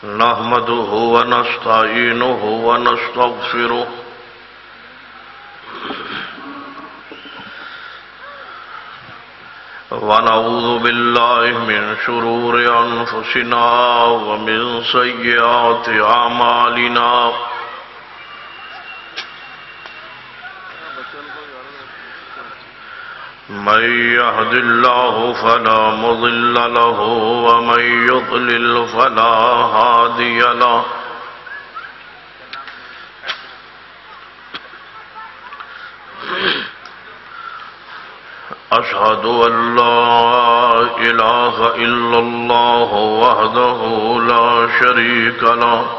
نحمده ونستعينه ونستغفره ونعوذ بالله من شرور أنفسنا ومن سيئات أعمالنا من يهد الله فلا مضل له ومن يضلل فلا هادي له أشهد أن لا إله إلا الله وحده لا شريك له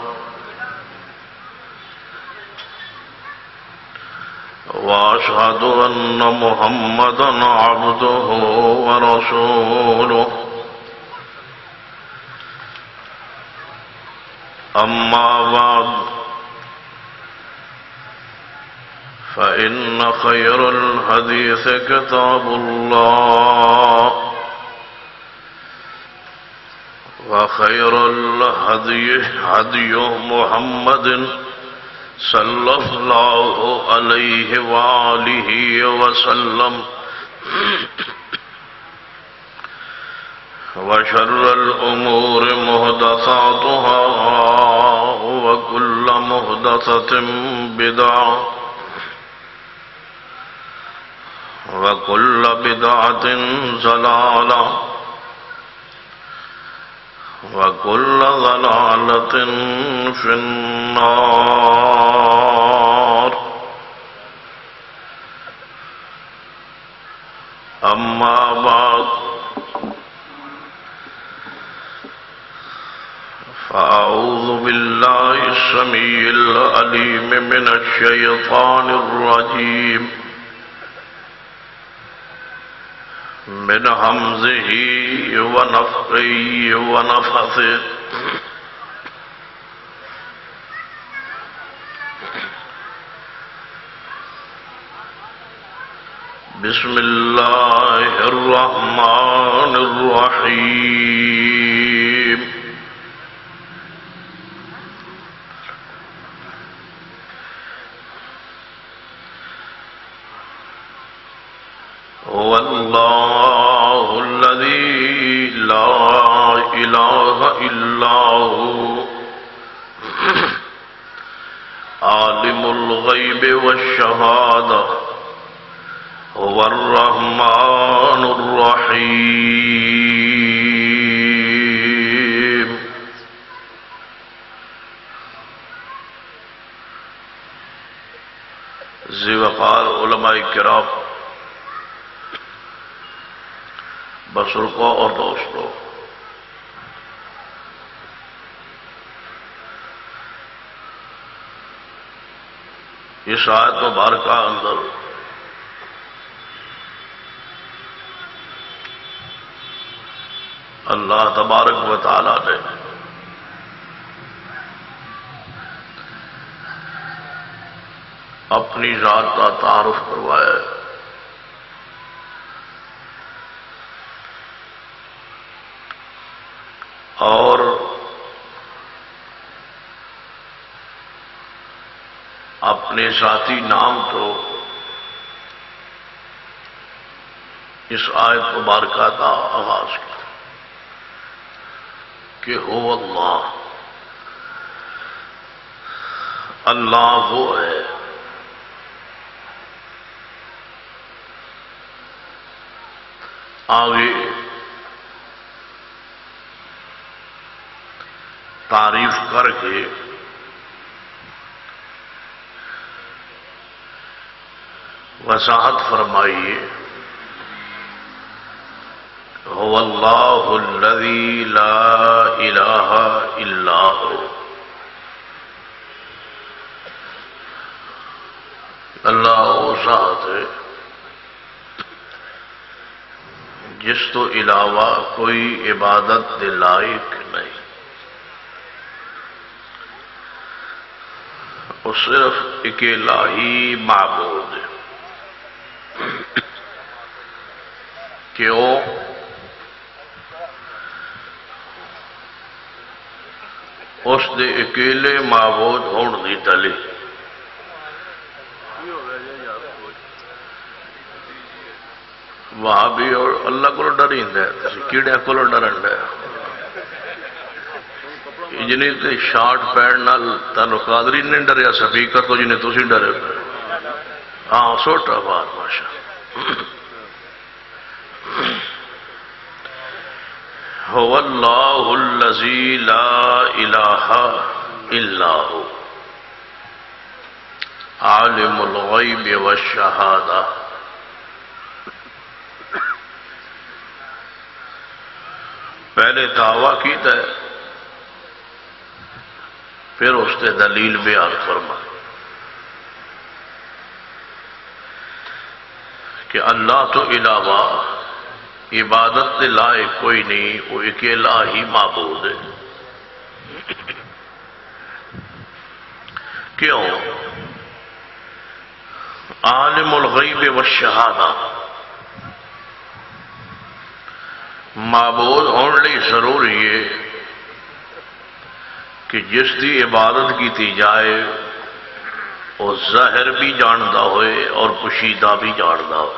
وأشهد أن محمدًا عبده ورسوله أما بعد فإن خير الحديث كتاب الله وخير الهدي هدي محمد صلى الله عليه وآله وسلم وشر الأمور محدثاتها وكل محدثة بدعة وكل بدعة ضلالة وكل ضلالة في النار أما بعد فأعوذ بالله السميع العليم من الشيطان الرجيم من همزه ونفخه ونفثه بسم الله الرحمن الرحيم هو الله الذي لا إله إلا هو عالم الغيب والشهادة هو الرحمن الرحيم ذی وقار علماء کرام، بزرگوں اور دوستوں، اس آیت مبارکہ اندر اللہ تبارک و تعالی نے اپنی ذات کا تعارف کروایا ہے۔ اور اپنے ذاتی نام تو اس آیت مبارکہ کا آغاز کیا کہ هو اللہ، اللہ وہ ہے آگے تعریف کر کے وضاحت فرمائیے، هو اللہ الذی لا الہ الا ہو، اللہ وہ ذات ہے جس تو علاوہ کوئی عبادت دے لائق نہیں، وہ صرف اکیلا ہی معبود ہے۔ کیوں؟ دے اکیلے معبود ہون دی دلیل وہاں بھی اور اللہ کو ڈریندا ہے کیڑے کو ڈرندا ہے جنہیں تے شارٹ پینٹ نال تانوں قادری نے ڈریا سپیکر تو جنہیں تسی ڈرے ہاں سوٹا بات ماشاء هو اللہ الذی لا الہ الا هو عالم الغیب والشہادہ پہلے دعویٰ کیتا ہے پھر اس نے دلیل بیان فرما کہ اللہ تو علاوہ عبادت کے لائق کوئی نہیں وہ اکیلا ہی معبود ہے کیوں عالم الغیب والشہادہ معبود ہونے لئی ضروری ہے کہ جس کی عبادت کی جائے وہ ظاہر بھی جانتا ہوئے اور پوشیدہ بھی جانتا ہو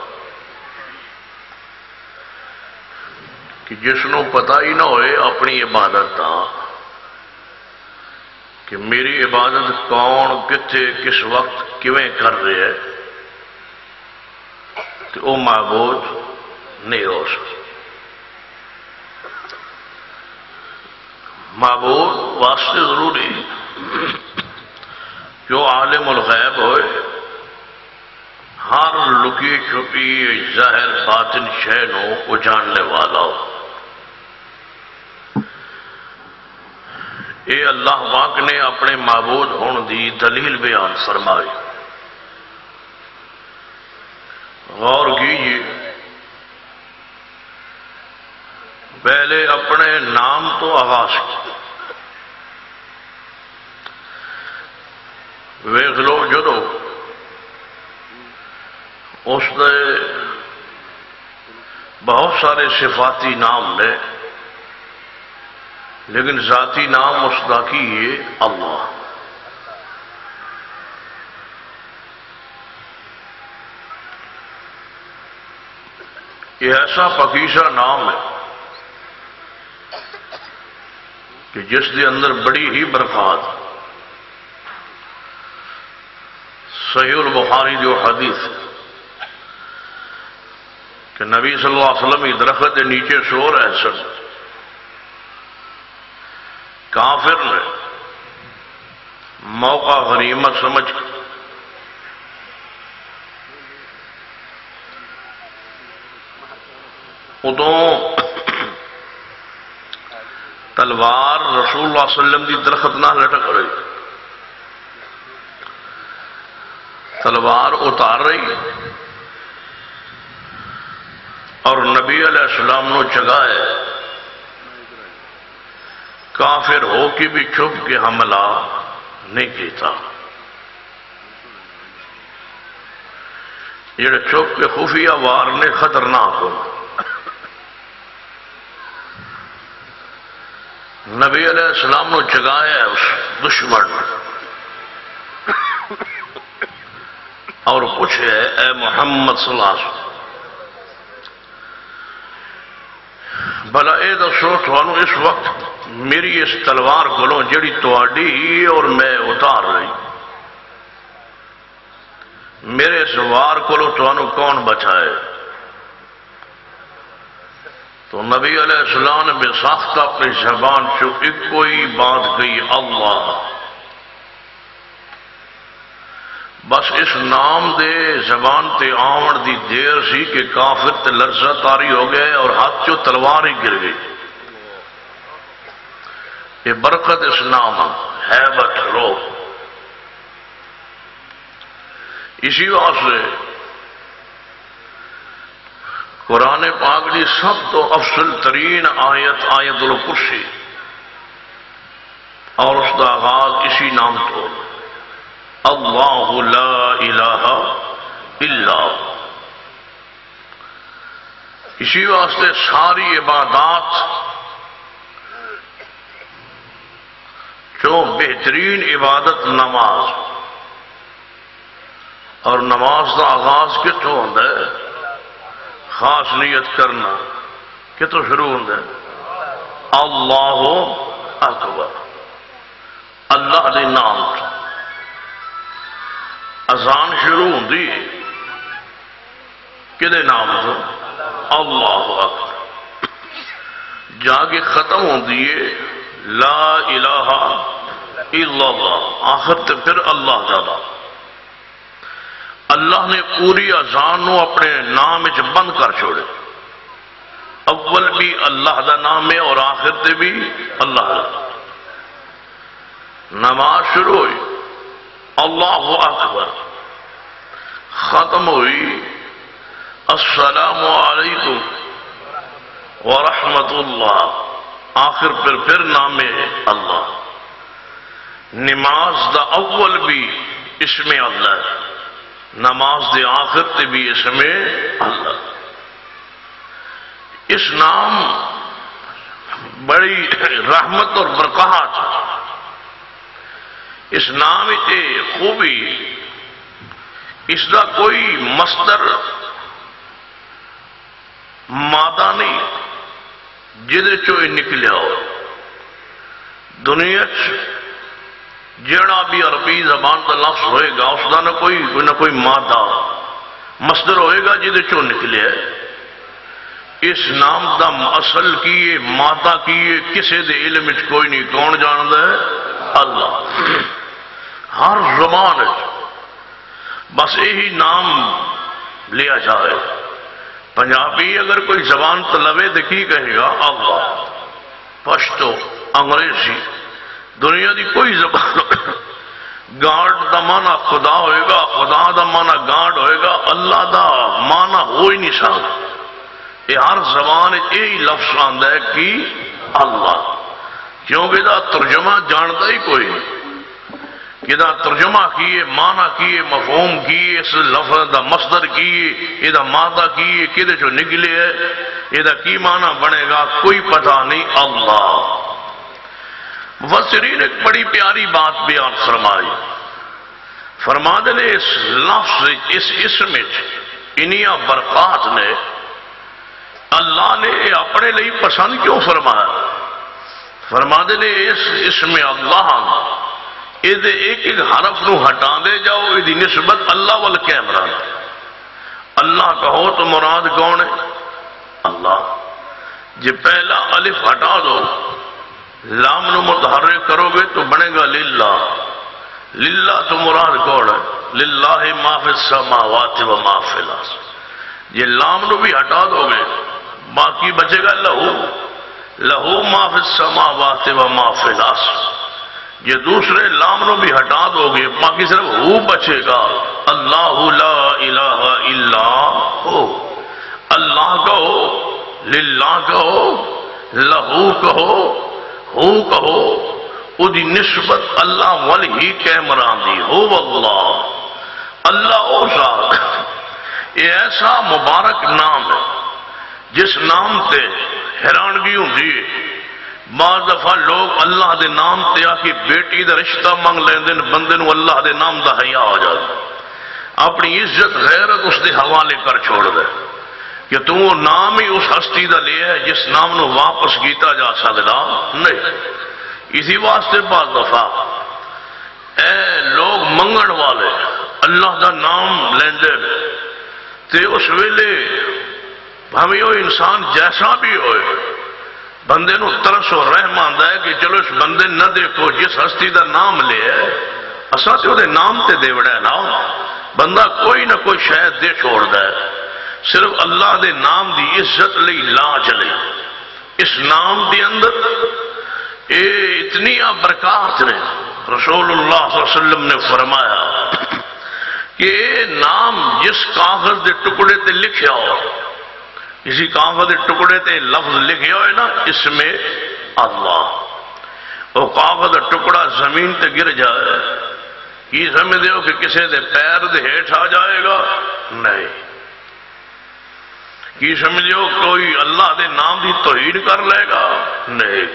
کہ جس نو پتہ ہی نہ ہوئے اپنی عبادت کا کہ میری عبادت کون کتنے کس وقت کیویں کر رہے ہے کہ وہ معبود نہیں ہو سکتا معبود واسطے ضروری جو عالم الغیب ہوئے ہر لکی چھپی ظاہر باطن شے نو کو جاننے والا ہو اے اللہ پاک نے اپنے معبود ہون دی دلیل بیان فرمائی غور کیجیے پہلے اپنے نام تو آغاز ویکھ لو جدو اس دے بہت سارے صفاتی نام نے لیکن ذاتی نام اس کا کی ہے اللہ یہ ایسا پکیزہ نام ہے کہ جس کے اندر بڑی ہی برکات صحیح البخاری جو حدیث کہ نبی صلی اللہ علیہ وسلم کی درخت کے نیچے سو رہے سن کافر نے موقع غنیمت سمجھ ادوں تلوار رسول اللہ صلی اللہ علیہ وسلم کی درخت نہ لٹک رہی تلوار اتار رہی اور نبی علیہ السلام نے جگائے کافر ہو کے بھی چھپ کے حملہ نہیں کیتا جڑے چھپ کے خفیہ وار نے خطرناک ہو نبی علیہ السلام نے جگایا ہے اس دشمن اور پوچھے اے محمد صلی اللہ علیہ وسلم بھلا اے دسو تھانوں اس وقت میری اس تلوار کولوں جڑی تواڈی اور میں اتار رہی میرے اس وار کولوں تھانوں کون بچائے تو نبی علیہ السلام نے بے ساختہ اپنی زبان سے ایک کوئی بات گئی اللہ بس اس نام دے زبان تے آمن دی دیر سی کہ کافر تے لرزہ تاری ہو گئے اور ہاتھ چو تلوار ہی گر گئی یہ برکت اس نام ہیبت رو اسی واسطے قرآن پاک کی سب تو افضل ترین آیت آیت الکرسی اور اس کا آغاز اسی نام تو اللہ لا الہ الا اسی واسطے ساری عبادات جو بہترین عبادت نماز، اور نماز کا آغاز کتوں ہوتا ہے؟ خاص نیت کرنا کتوں شروع ہوتا ہے؟ اللہ اکبر، اللہ دے نام تو اذان شروع ہوتی ہے کدے نام تو؟ اللہ اکبر، جا کے ختم ہوتی ہے لا الہ الا اللہ، آخر تے پھر اللہ تعالی۔ اللہ نے پوری اذان نو اپنے نام وچ بند کر چھوڑے، اول بھی اللہ دا نام ہے اور آخر تے بھی اللہ دا۔ نماز شروع ہوئی اللہ اکبر، ختم ہوئی السلام علیکم ورحمت اللہ، آخر پھر نام اللہ۔ نماز دا اول بھی اسم اللہ، نماز دے آخر تے بھی اسم اللہ۔ اس نام بڑی رحمت اور برکات، اس نام تے خوبی، اس دا کوئی مصدر مادہ نہیں جدے چو نکلیا ہو۔ دنیا جیڑا بھی عربی زبان کا لفظ ہوئے گا اس دا نہ کوئی مادہ مصدر ہوئے گا جدے چو نکلے ہے۔ اس نام دا اصل کیے مادہ کیے کسے دے علم وچ کوئی نہیں، کون جاندا ہے؟ اللہ۔ ہر زبان بس یہی نام لیا جائے۔ پنجابی اگر کوئی زبان تلوے تو کی کہے گا؟ اللہ۔ پشتو، انگریزی، دنیا دی کوئی زبان گاڈ دا معنی خدا ہوئے گا، خدا دا معنی گاڈ ہوئے گا، اللہ دا معنی ہو ہی نہیں سکتا۔ یہ ہر زبان یہی لفظ آندا ہے کہ اللہ، کیونکہ دا ترجمہ جانتا ہی کوئی نہیں کہ دا ترجمہ کیے، معنی کیے، مفہوم کیے، اس لفظ دا مصدر کیے، یہ دا مادہ کیے، کدے جو نکلے ہے، یہ دا کی معنی بنے گا کوئی پتہ نہیں۔ اللہ۔ مفسرین ایک بڑی پیاری بات بیان فرمائی، فرما دے اس لفظ اس اسم انہیاں برکات نے اللہ نے اپنے لئی پسند کیوں فرمایا؟ فرما دے اس اسم اللہ یہ ایک ایک حرف نو ہٹا دے جاؤ، یہ نسبت اللہ وال کیمرہ۔ اللہ کہو تو مراد کون ہے؟ اللہ۔ جی پہلا الف ہٹا دو، لام نو متحرک کرو گے تو بنے گا للہ۔ للہ تو مراد کون ہے؟ للہ ما فی السماوات و ما فی الارض۔ یہ لام نو بھی ہٹا دو گے باقی بچے گا لہو۔ لہو ما فی السماوات و ما فی الارض۔ یہ دوسرے لام نو بھی ہٹا دو گے باقی صرف ہو بچے گا۔ اللہ لا الہ الا ہو۔ اللہ کہو، للہ کہو، لہو کہو، ہو کہو، او دی نسبت اللہ ولی کیمران دی ہو واللہ۔ اللہ او ذات، یہ ایسا مبارک نام ہے جس نام تے حیرانگی ہوندی ہے۔ بعض دفعہ لوگ اللہ دے نام تے آ کے بیٹی دا رشتہ منگ لیندے، بندے نو اللہ دے نام دا حیا ہو جاتا، اپنی عزت غیرت اس دے حوالے کر چھوڑ دے کہ تو وہ نام ہی اس ہستی دا لے ہے جس نام نو واپس کیتا جا سکتا نہیں۔ اسی واسطے بعض دفعہ اے لوگ منگن والے اللہ دا نام لیندے تے اس ویلے بھاویں وہ انسان جیسا بھی ہوئے بندے نو ترس و رحم آندا ہے کہ چلو اس بندے نہ دیکھو جس ہستی دا نام لے ہے اساں تے دے نام تے دے وڑا نا۔ بندہ کوئی نہ کوئی شاید دے چھوڑ ہے، صرف اللہ دے نام دی عزت لئی لا چلے۔ اس نام دی اندر اے اتنی برکات نے، رسول اللہ صلی اللہ علیہ وسلم نے فرمایا کہ اے نام جس کاغذ دے ٹکڑے تے لکھیا ہو، کسی کاغذ دے ٹکڑے تے لفظ لکھے ہوئے نا اس میں اللہ، وہ کاغذ ٹکڑا زمین تے گر جائے کی سمجھ ہو کہ کسی دے پیر دے ہیٹھ آ جائے گا؟ نہیں۔ کی سمجھ ہو کوئی اللہ دے نام دی توہین کر لے گا؟ نہیں۔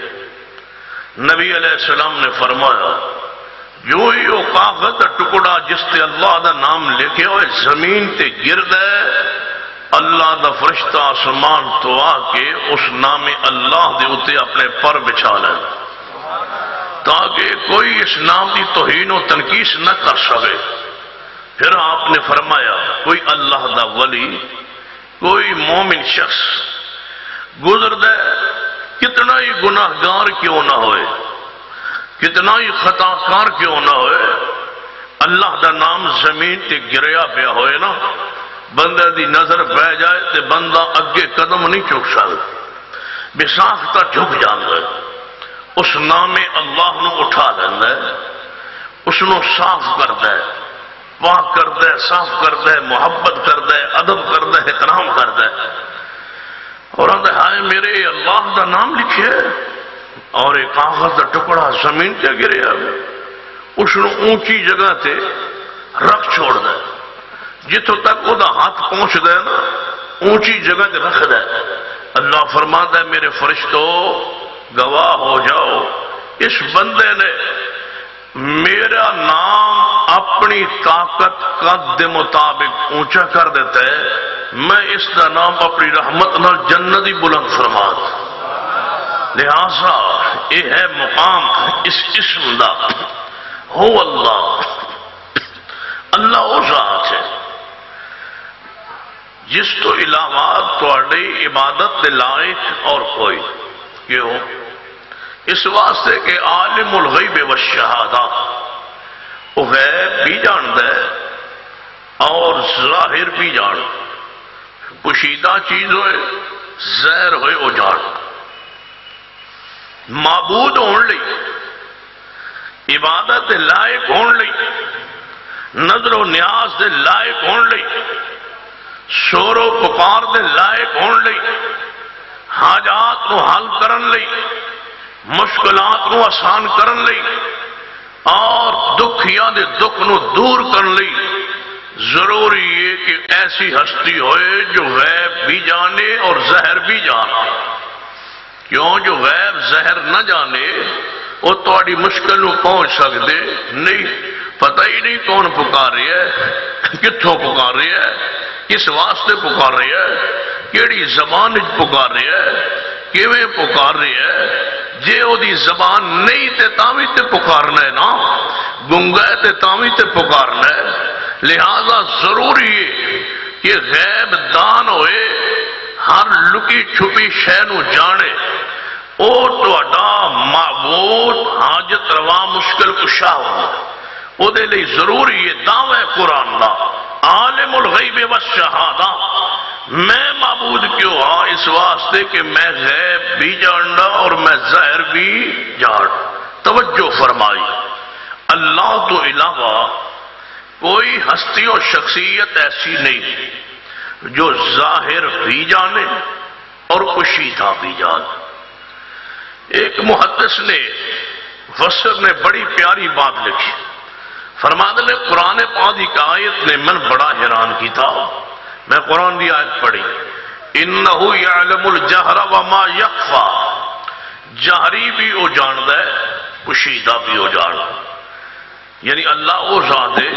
نبی علیہ السلام نے فرمایا جو ہی وہ کاغذ دا ٹکڑا جس تے اللہ دا نام لکھے ہوئے زمین تے گرد ہے، اللہ دا فرشتہ آسمان تو آ کے اس نام اللہ دے اتے اپنے پر بچھا لے، تاکہ کوئی اس نام کی توہین و تنقیص نہ کر سکے۔ پھر آپ نے فرمایا کوئی اللہ دا ولی، کوئی مومن شخص گزر دے، کتنا ہی گناہ گار کیوں نہ ہوئے، کتنا ہی خطا کار کیوں نہ ہوئے، اللہ دا نام زمین تے گریا پیا ہوئے نا، بندے دی نظر بہ جائے تے بندہ اگے قدم نہیں چک سکتا، بساختہ جھک جاندہ ہے۔ اس نام اللہ نو اٹھا لینا ہے، اس نو صاف کردہ ہے، پاک کردہ ہے، صاف کردہ ہے، محبت کردہ ہے، ادب کردہ ہے، احترام کردہ ہے، اور آدھے ہائے میرے اللہ دا نام لکھے اور ایک کاغذ دا ٹکڑا زمین تے گرے آگے، اس نو اونچی جگہ تے رکھ چھوڑ دے، جتوں تک وہ دا ہاتھ پہنچ دے نا اونچی جگہ تے رکھ دے۔ اللہ فرماتا ہے میرے فرشتوں گواہ ہو جاؤ، اس بندے نے میرا نام اپنی طاقت قد مطابق اونچا کر دیتا ہے، میں اس کا نام اپنی رحمت نال جنتی بلند فرما دوں۔ لہذا یہ ہے مقام اس اسم دا، ہو اللہ، اللہ وہ ذات ہے جس تو علاوہ تواڈی عبادت دے لائق اور کوئی کیوں؟ اس واسطے کہ عالم الغیب والشہادہ وہ غیب بھی جانتا ہے اور ظاہر بھی جان، پوشیدہ چیز ہوئے ظاہر ہوئے وہ جان، معبود ہون لئی، عبادت دے لائق ہون لئی، نظر و نیاز دے لائق ہون لئی، شور و پکار دے لائق ہون لئی، حاجات نو حل کرن لئی، مشکلات نو آسان کرن لئی اور دکھیاں دے دکھ نو دور کرن لئی ضروری ہے کہ ایسی ہستی ہوئے جو غیب بھی جانے اور زہر بھی جانا۔ کیوں؟ جو غیب زہر نہ جانے وہ تھوڑی مشکل نو پہنچ سکتے نہیں، پتہ ہی نہیں کون پکار رہی ہے، کتھوں پکار رہی ہے، کس واسطے پکار رہی ہے، کیڑی زبان پکار رہی ہے، کیویں پکار رہی ہے۔ جے او دی زبان نہیں تے تاوی تے پکارنا ہے نا، گنگا ہے تے تاوی تے پکارنا ہے۔ لہذا ضروری ہے کہ غیب دان ہوئے، ہر لکی چھپی شے نو جانے، او تہاڈا معبود حاجت روا مشکل کشا ہونا، او دے لئی ضروری ہے دعوی قرآن دا عالم الغیب والشہادہ۔ میں معبود کیوں ہاں؟ اس واسطے کہ میں غیب بھی جاننا اور میں ظاہر بھی جان۔ توجہ فرمائی، اللہ تو علاوہ کوئی ہستی اور شخصیت ایسی نہیں جو ظاہر بھی جانے اور پوشیدہ بھی جانے۔ ایک محدث نے مفسر نے بڑی پیاری بات لکھی، فرماتے ہیں قرآن پاک کی آیت نے من بڑا حیران کی تھا، میں قرآن کی آیت پڑھی، انہو یعلم الجہر وما یخفا، جہری بھی وہ جاندا ہے پوشیدہ بھی وہ جاندا ہے، یعنی اللہ وہ ذات ہے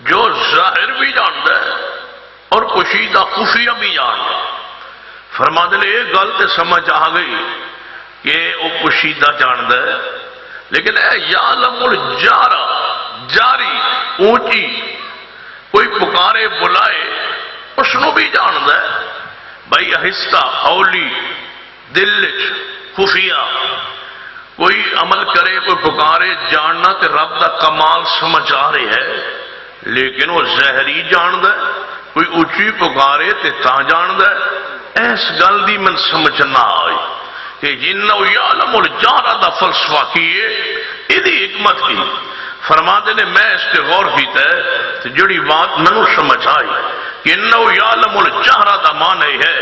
جو ظاہر بھی جاندا ہے اور پوشیدہ خفیہ بھی جاندا ہے۔ فرماتے ہیں ایک گل تے سمجھ آ گئی کہ وہ پوشیدہ جاندا ہے، لیکن اے یعلم الجہر، جاری اونچی کوئی پکارے بلائے اس نو بھی جاندا ہے، بھائی آہستہ ہولی دل خفیہ کوئی عمل کرے کوئی پکارے جاننا تے رب دا کمال سمجھ آ رہے ہے، لیکن وہ ظاہری جاندا ہے، کوئی اونچی پکارے تے تا جاندا ہے۔ اس گل دی من سمجھ نہ آئی کہ انہو یعلم الجہر دا فلسفہ کیے ایدی حکمت کی۔ فرماتے نے میں اس کے غور کیتا ہے تو جڑی بات منو سمجھ آئی کہ انہو یعلم الجہر دا معنی ہے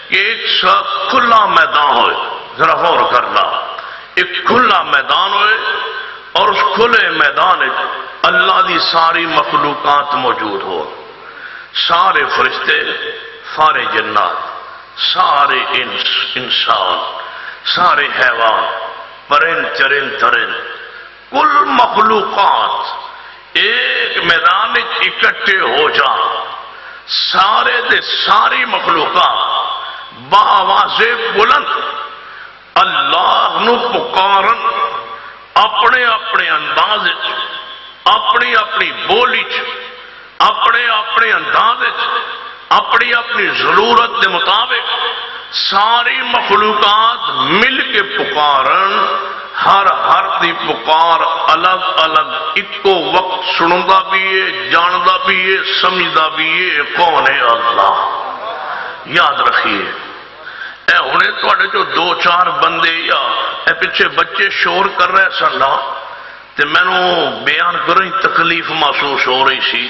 کہ ایک سا کھلا میدان ہوئے، ذرا غور کرنا، ایک کھلا میدان ہوئے اور اس کھلے میدان اللہ دی ساری مخلوقات موجود ہو، سارے فرشتے، سارے جنات، سارے انسان، سارے حیوان، پرند چرند ترند، کل مخلوقات ایک میدان اکٹھے ہو جا، سارے دے ساری مخلوقات بآواز بلند اللہ نو پکارن، اپنے اپنے انداز، اپنی اپنی بولی، اپنے اپنے انداز، اپنی اپنی ضرورت کے مطابق ساری مخلوقات مل کے پکارن، ہر دی پکار الگ الگ اکو وقت سنندا بھی ہے، جاندا بھی ہے، سمجھدا بھی ہے کون ہے اللہ۔ یاد رکھیے اے ہونے تواڈے جو دو چار بندے یا اے پیچھے بچے شور کر رہے سن نا تے مینوں بیان کریں تکلیف محسوس ہو رہی سی،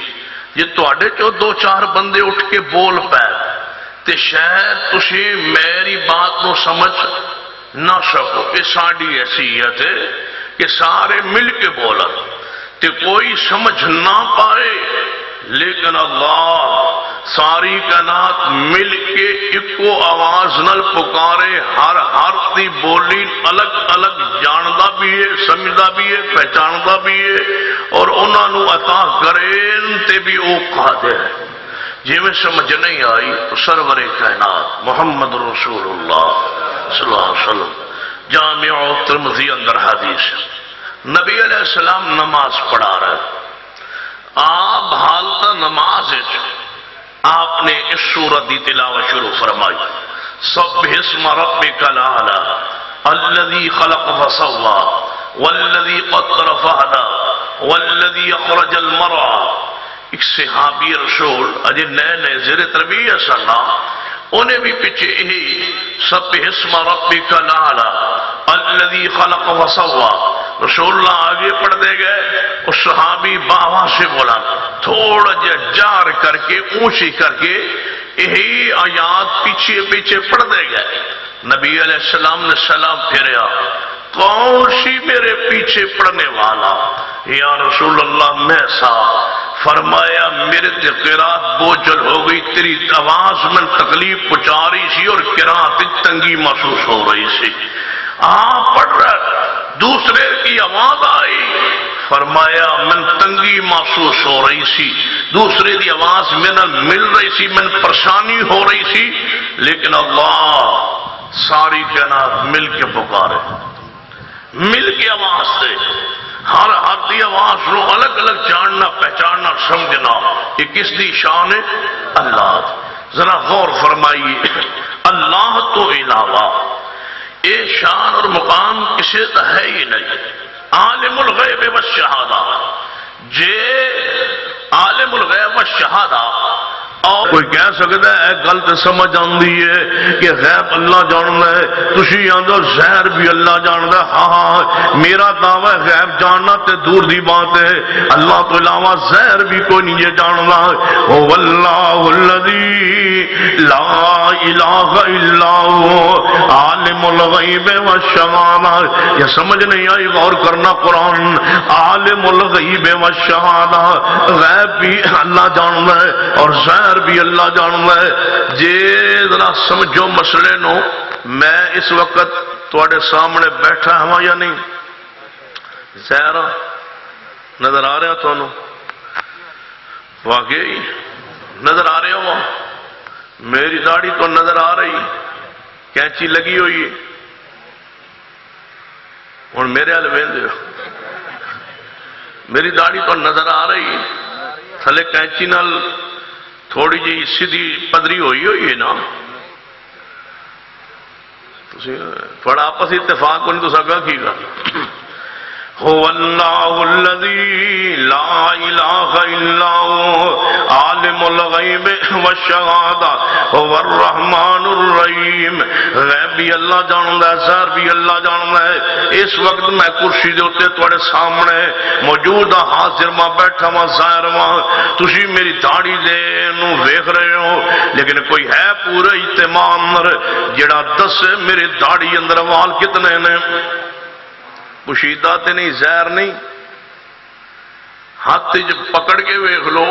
یہ تواڈے جو دو چار بندے اٹھ کے بول پے تے شاید تسی میری بات نو سمجھ نہ سکو، یہ ساڈی حیثیت ہے کہ سارے مل کے بولن تے کوئی سمجھ نہ پائے، لیکن اللہ ساری کائنات مل کے ایکو آواز نال پکارے، ہر دی بولی الگ الگ جاندا بھی ہے، سمجھدا بھی ہے، پہچاندا بھی ہے، اور انہاں نو عطا کرین تے بھی او قادر ہے۔ جی میں سمجھ نہیں آئی تو سرور کائنات محمد رسول اللہ صلی اللہ علیہ وسلم جامع ترمذی اندر حدیث، نبی علیہ السلام نماز پڑھا رہے، آپ حالت نماز آپ نے اس سورت دی تلاوت شروع فرمائی، سبح اسم ربک الاعلی الذی خلق فسوی والذی قدر فہدی والذی اخرج المرعى۔ ایک صحابی رسول اجے نئے زیر تربیت سنا، انہیں بھی پیچھے یہی سبح اسم ربک الاعلی الذی خلق فسوی، رسول اللہ آگے پڑھ دے گئے، اس صحابی باواں سے بولا تھوڑا جار کر کے اونچی کر کے یہی آیات پیچھے پیچھے پڑھ دے گئے۔ نبی علیہ السلام نے سلام پھیریا، کون سی میرے پیچھے پڑھنے والا؟ یا رسول اللہ میں سا۔ فرمایا میرے تے قرات بوجھل ہو گئی، تیری آواز میں تکلیف پہنچا رہی سی اور قرات تنگی محسوس ہو رہی سی۔ آپ پڑھ رہے دوسرے کی آواز آئی، فرمایا من تنگی محسوس ہو رہی سی، دوسرے دی آواز میں نہ مل رہی سی، من پریشانی ہو رہی سی، لیکن اللہ ساری کائنات مل کے پکارے، مل کے آواز دے، ہر دی آواز نو الگ الگ جاننا، پہچاننا، سمجھنا، یہ کس دی شان ہے؟ اللہ۔ ذرا غور فرمائیے، اللہ تو علاوہ یہ شان اور مقام کسی کا ہے ہی نہیں۔ عالم الغیب والشہادہ، جے عالم الغیب والشہادہ اور کوئی کہہ سکتا ہے گل تو سمجھ آندی ہے کہ غیب اللہ جاننا ہے، تسی آندو زہر بھی اللہ جاننا ہے۔ ہاں میرا دعویٰ غیب جاننا تے دور دی بات ہے، اللہ تو علاوہ زہر بھی کوئی نہیں یہ جاننا۔ واللہ الذی لا الہ الا هو عالم الغیب والشہادہ۔ یہ سمجھ نہیں آئی، غور کرنا قرآن۔ عالم الغیب والشہادہ، غیب بھی اللہ جاننا ہے اور زہر بھی اللہ جاننا ہے۔ جے ذرا سمجھو مسئلے نو، میں اس وقت تواڈے سامنے بیٹھا ہوں یا نہیں؟ زہر نظر آ رہا تھانوں؟ واقعی نظر آ رہے ہو؟ میری داڑھی تو نظر آ رہی، کینچی لگی ہوئی ہے، اور میرے حال ویندے ہو، میری داڑھی تو نظر آ رہی، تھلے کینچی نال تھوڑی جی سیدھی پدری ہوئی ہے نا، تھوڑا آپس اتفاق کو نہیں تو سکا کی گا۔ هو اللہ الذی لا الہ الا هو عالم الغیب والشہادہ هو الرحمن الرحیم۔ غیب بھی اللہ جانتا ہے، ظاہر بھی اللہ جانتا ہے۔ اس وقت میں کرسی دے اوتے تواڈے سامنے موجود ہاں، حاضر ماں بیٹھا ماں، ظاہر ماں، تسی میری داڑھی دے نو ویکھ رہے ہو، لیکن کوئی ہے پورا اہتمام جڑا دس میرے داڑھی اندر وال کتنے نے؟ پوشیدہ تے نہیں، زہر نہیں، ہاتھ جب پکڑ کے ویکھ لو،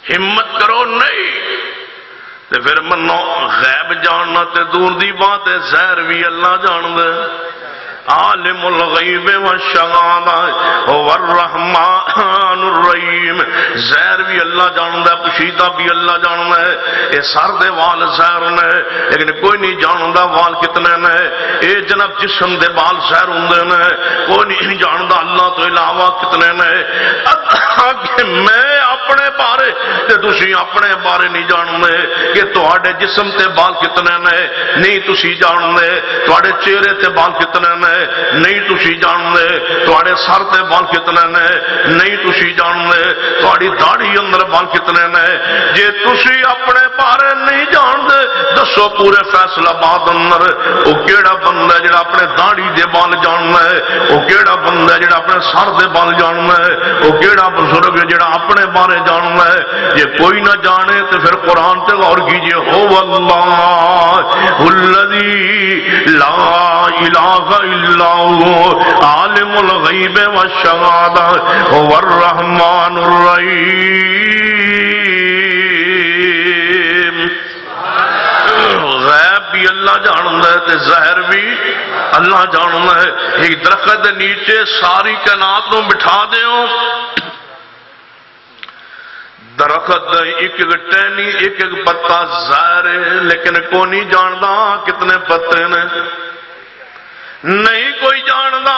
ہمت کرو نہیں، تے پھر منو غیب جاننا تے دور دی بات ہے، ظاہر بھی اللہ جان دے۔ عالم الغیب والشہادہ هو الرحمن الرحیم، ظاہر بھی اللہ جاندا ہے، پوشیدہ بھی اللہ جاندا ہے۔ اے سر دے وال ظاہر نے لیکن کوئی نہیں جاندا وال کتنے نے، اے جناب جسم دے بال ظاہر ہوندے نے، کوئی نہیں جاندا اللہ تو علاوہ کتنے نے۔ کہ میں اپنے بارے تے تسی اپنے بارے نہیں جاندے کہ تواڈے جسم تے بال کتنے نے، نہیں تسی جاندے تواڈے چہرے تے بال کتنے نے، نہیں تسی جاندے تواڈے سر تے بال کتنے نے، نہیں تسی جاندے تواڈی داڑھی اندر بال کتنے نے۔ جے تسی اپنے بارے نہیں جاندے دسو پورے فیصلہ آباد اندر او کیڑا بندہ جڑا اپنے داڑھی دے بال جاندا ہے، او کیڑا بندہ جڑا اپنے سر دے بال جاندا ہے، او کیڑا بزرگ جڑا اپنے بارے جاندا ہے۔ یہ کوئی نہ جانے تو پھر قرآن تے غور کیجئے، هو اللہ الذی لا الہ الا هو عالم الغیب والشہادہ هو الرحمن الرحیم۔ غیب بھی اللہ جانتا ہے تے ظاہر بھی اللہ جانتا ہے۔ ایک درخت دے نیچے ساری کائنات نو بٹھا دیو، درخت ایک ایک ٹہنی ایک ایک پتا ظاہر ہے لیکن کوئی نہیں جاندا کتنے پتے نے، نہیں کوئی جاندا۔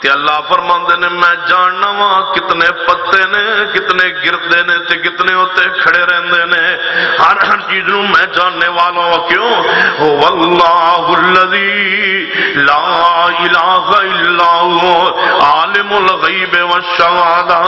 تے اللہ فرماندے نے میں جاننا وا کتنے پتے نے، کتنے گردے نے تے کتنے ہوتے کھڑے رہندے نے، ہر چیز نو میں جاننے والا ہوں۔ کیوں؟ هو اللہ الذی لا الہ الا هو عالم الغیب والشہادہ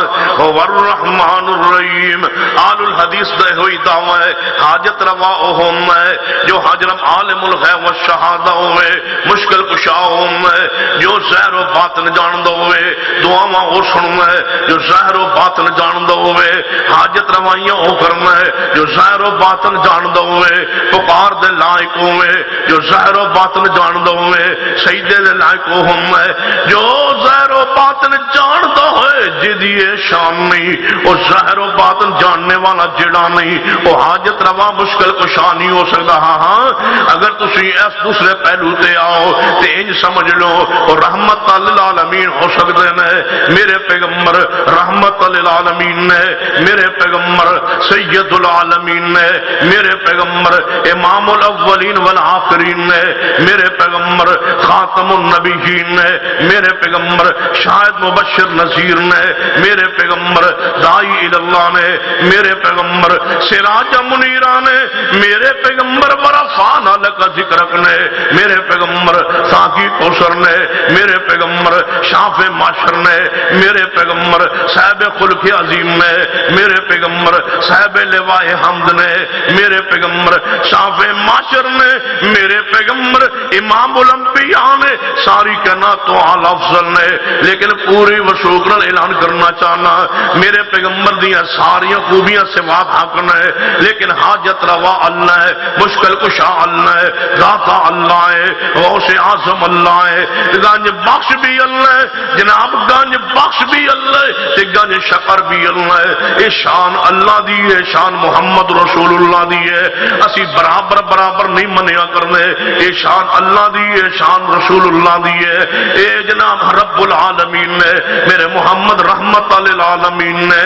هو الرحمن الرحیم۔ آل الحدیث دے ہوئی دعویٰ ہے حاجت روا ہم ہے جو حجرم عالم الغیب والشہادہ ہوئے، مشکل کشا ہم ہے جو ظاہر و باطن جاندہ ہوئے، دعاواں وہ سننا ہے جو ظاہر و باطن جاندہ ہوئے، حاجت روائیاں ہو کرنا ہے جو ظاہر و باطن جاندہ ہوئے، پکار دے لائق ہوئے جو ظاہر و باطن جاندہ ہوئے، سجدے دے لائق ہم ہے جو ظاہر و باطن جاندہ ہوئے۔ جدیے شان نہیں وہ ظاہر و باطن جاننے والا جڑا نہیں وہ حاجت روا مشکل کشا نہیں ہو سکتا۔ ہاں اگر تسی اس دوسرے پہلو تے آؤ تے انج سمجھ لو اور رحمت للعالمین ہو سکتے ہیں۔ میرے پیغمبر رحمت للعالمین نے، میرے پیغمبر سید العالمین نے، میرے پیغمبر امام الاولین والآخرین نے، میرے پیغمبر خاتم النبیین نے، میرے پیغمبر شاہد مبشر نذیر نے، میرے پیغمبر دائی اللہ نے، میرے پیغمبر سراج منیرہ نے، میرے پیغمبر ورفعنا لک ذکرک نے، میرے پیغمبر ساقی کوثر نے، میرے پیغمبر شاف معاشر نے، میرے پیغمبر صاحب خلق عظیم نے، میرے پیغمبر صاحب لواء حمد نے، میرے پیغمبر شاف معاشر نے، میرے پیغمبر امام الانبیاء نے، ساری کائنات تو اعلی افضل نے۔ لیکن پوری وثوق نال اعلان کرنا چاہنا میرے پیغمبر دیاں ساریاں خوبیاں سے واد حق نے، لیکن حاجت روا اللہ ہے، مشکل کشا اللہ ہے، ذات اللہ ہے، غوث اعظم اللہ ہے، گنج بخش بھی اللہ ہے، جناب گنج بخش بھی اللہ ہے، گنج شکر بھی اللہ ہے۔ یہ شان اللہ دی ہے، شان محمد رسول اللہ دی ہے، اسی برابر برابر نہیں منیا کرنے۔ یہ شان اللہ دی ہے، شان رسول اللہ دی ہے۔ اے جناب رب العالمین نے، میرے محمد رحمت للعالمین نے،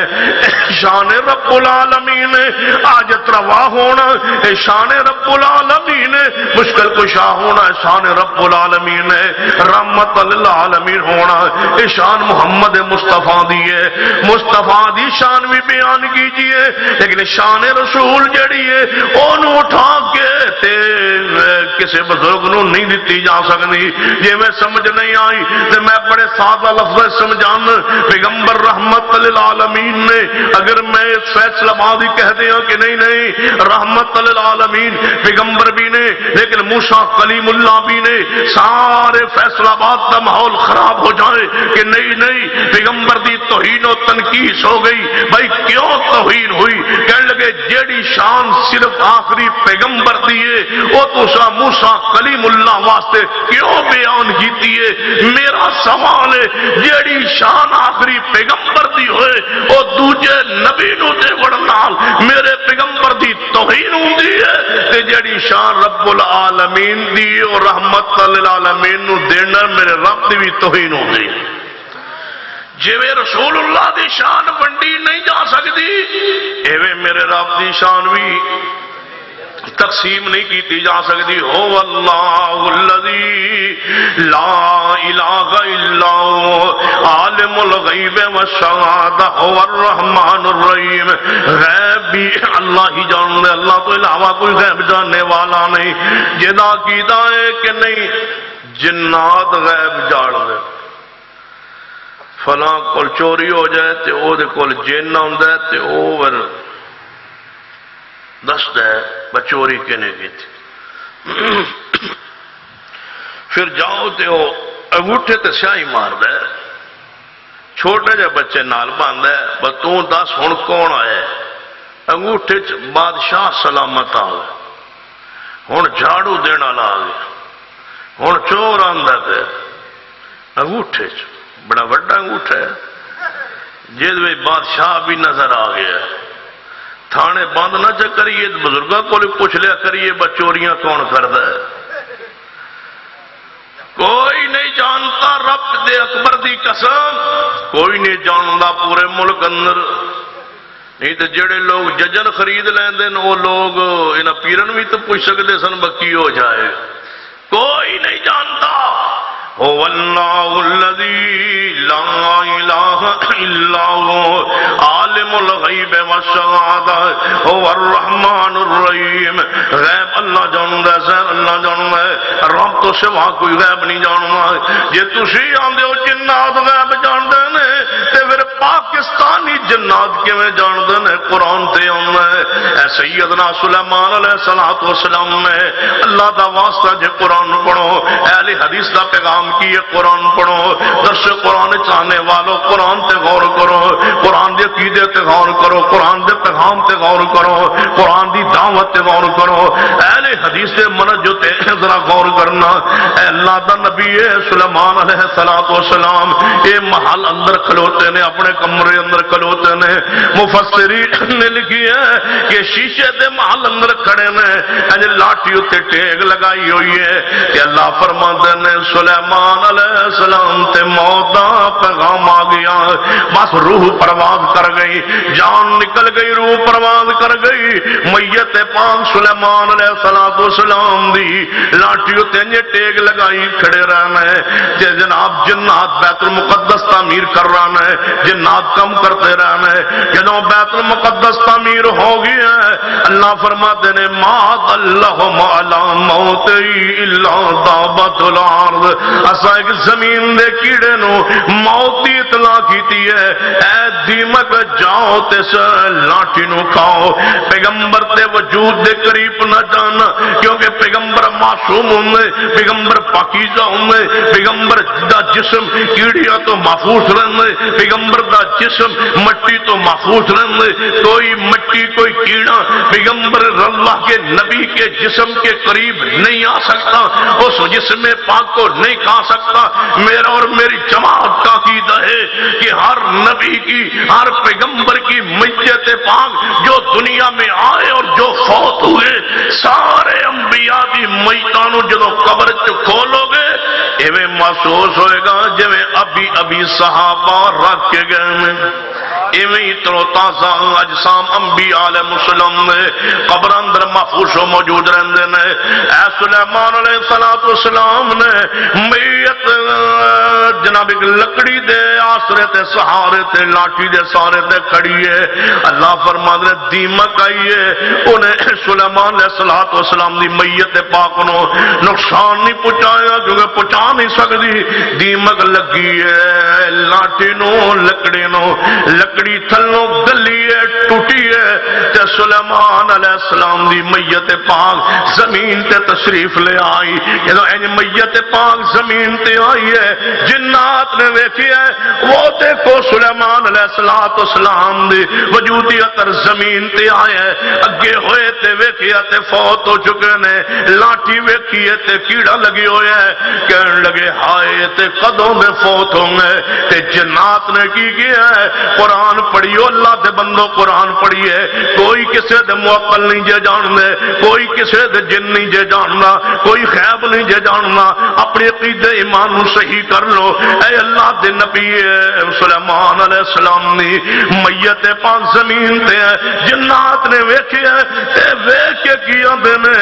شان رب العالمین نے حاجت روا ہونا، اے شان رب العالمین نے مشکل کشا ہونا، شان رب العالمین نے رحمت للعالمین ہونا۔ اے شان محمد مصطفیٰ دی ہے، مصطفیٰ دی شان بھی بیان کیجئے، لیکن شان رسول جڑی ہے انہوں اٹھا کے تے کسی بزرگ نو نہیں دیتی جا سکتی۔ یہ میں سمجھ نہیں آئی تے میں بڑے سادہ لفظ سمجھان پیغمبر رحمت للعالمین نے، اگر میں اس فیصلہ بازی کہہ دیا کہ نہیں نہیں رحمت للعالمین پیغمبر بھی نے لیکن موسیٰ کلیم اللہ بھی نے، سارے فیصلہ بات کا ماحول خراب ہو جائے کہ نہیں نہیں پیغمبر دی توہین و تنقیص ہو گئی۔ بھائی کیوں توہین ہوئی؟ کہنے لگے جیڑی شان صرف آخری پیغمبر دیئے وہ تو سا موسیٰ کلیم اللہ واسطے کیوں بیان کیتی ہے؟ میرا سوال ہے جیڑی شان آخری پیغمبر دی ہوئے وہ دوجے نبی نو دے وڑنال میرے پیغمبر دی توہین ہوندی ہے۔ جڑی شان رب العالمین دی اور رحمت للعالمین نو دینا میرے رب دی بھی توہین ہو گئی جویں رسول اللہ دی شان ونڈی نہیں جا سکتی ایویں میرے رب دی شان بھی تقسیم نہیں کیتی جا سکتی هو اللہ الذی لا الہ الا هو عالم الغیب والشہادہ هو الرحمن الرحیم غیب بھی اللہ ہی جاننے اللہ تو علاوہ کوئی غیب جاننے والا نہیں جدا کیتا ہے کہ نہیں جنات غیب جان دے فلاں کول چوری ہو جائے تے او دے کول جن ہوندا ہے تے او دستا ہے بچوری کنے کی تھی پھر جاؤ تے وہ انگوٹھے تے سیاہی مار دے چھوٹے جے بچے نال باندھ ہے بس تو دس ہن کون آئے انگوٹھے بادشاہ سلامت آ گئے ہن جھاڑو دینا لا گیا ہن چور آندا تے انگوٹھے بڑا بڑا انگوٹھا ہے جس میں بادشاہ بھی نظر آ گیا تھانے بند نہ چا کریے بزرگاں کو پوچھ لیا کریے بچوریاں کون کردا ہے کوئی نہیں جانتا رب دے اکبر دی قسم کوئی نہیں جانتا پورے ملک اندر نہیں تو جڑے لوگ ججن خرید لیندے وہ لوگ انہاں پیرن بھی تو پوچھ سکتے سن بکی ہو جائے کوئی نہیں جانتا هو اللہ الذی لا الہ الا هو عالم الغیب والشہادہ هو الرحمن الرحیم غیب اللہ جاندا ہے سر اللہ جاندا ہے رب تو سوا کوئی غیب نہیں جاندا جے تسی آندے ہو جنات غیب جاندے نے تے پھر پاکستانی جنات کیویں جاندے نے قرآن تے آندا ہے اے سیدنا سلیمان علیہ الصلوۃ والسلام نے اللہ دا واسطہ جے قرآن پڑھو اہل حدیث دا پیغام کی یہ قرآن پڑھو درس قرآن چاہنے والوں قرآن تے غور کرو قرآن دے عقیدے تے غور کرو قرآن دے پیغام تے غور کرو قرآن دی دعوت تے غور کرو اہل حدیث دے منہج تے ذرا غور کرنا اے اللہ دا نبی سلیمان علیہ السلام اے محل اندر کھلوتے نے اپنے کمرے اندر کھلوتے نے مفسرین نے لکھی ہے کہ شیشے دے محل اندر کھڑے نے اے لاٹھی تے ٹیگ لگائی ہوئی ہے کہ اللہ فرماتے نے سلیمان علیہ السلام تے موت دا پیغام آ گیا بس روح پرواز کر گئی جان نکل گئی روح پرواز کر گئی میت پاک سلیمان علیہ السلام دی لاٹھیوں تے ٹیگ لگائی کھڑے رہنا ہے کہ جناب جنات بیت المقدس تعمیر کر رہنا ہے جنات کم کرتے رہنا ہے جنہوں بیت المقدس تعمیر ہو گیا ہے اللہ فرماتے نے مات اللہ معلا موتی اللہ دابت الارض اسا ایک زمین دے کیڑے نو موت دی اطلاع کیتی ہے اے دیمک جاؤ تے لاٹھی نو کھاؤ پیغمبر تے وجود دے قریب نہ جانا کیونکہ پیغمبر معصوم ہوندے پیغمبر پاکیزہ ہوندے پیغمبر دا جسم کیڑیاں تو محفوظ رہندے پیغمبر دا جسم مٹی تو محفوظ رہندے کوئی مٹی کوئی کیڑا پیغمبر اللہ کے نبی کے جسم کے قریب نہیں آ سکتا اس جسم پاک کو نہیں کھا سکتا میرا اور میری جماعت کا عقیدہ ہے کہ ہر نبی کی ہر پیغمبر کی میت پاک جو دنیا میں آئے اور جو فوت ہوئے سارے انبیاء دی میتانوں جدو قبر کھولو گے ایویں محسوس ہوئے گا جویں ابھی صحابہ رکھ کے گئے میں ایویں ترو تازہ اجسام انبیاء علیہ السلام نے قبر اندر محفوظ و موجود رہندے نے اے سلیمان علیہ السلام نے میت جناب ایک لکڑی دے آسرے تے سہارے تے لاٹھی دے سہارے تے کھڑی ہے اللہ فرماتے ہیں دیمک آئیے انہیں سلیمان علیہ السلام دی میت پاک نو نقصان نہیں پہنچایا کیونکہ پہنچا نہیں سکتی دیمک لگی ہے لاٹھی نو لکڑی نو لکڑی تھلوں گلی ہے ٹوٹی ہے تے سلیمان علیہ السلام دی میت پاک زمین تے تشریف لے آئی جدو این میت پاک زمین تے آئی ہے جنات نے ویکھی ہے وہ دیکھو سلیمان علیہ السلام دی وجودی اتر زمین تے آئے ہے اگے ہوئے تے ویکھی ہے تے فوت ہو چکے نے لاٹھی ویکھی ہے تے کیڑا لگی ہوئے ہے کہنے لگے ہائے تے قدوں میں فوت ہوں گے تے جنات نے کی کیا ہے قرآن پڑھیو اللہ دے بندو قرآن پڑھیے کوئی کسے دے موکل نہیں جے جاننے، کوئی کسے دے جن نہیں جے جاننا، کوئی غیب نہیں جے جاننا. اپنے عقیدے ایمان نو صحیح کر لو. اے اللہ دے نبی سلیمان علیہ السلام نے میت پاک زمین تے جنات نے ویکھے تے ویکھ کے کیا دینے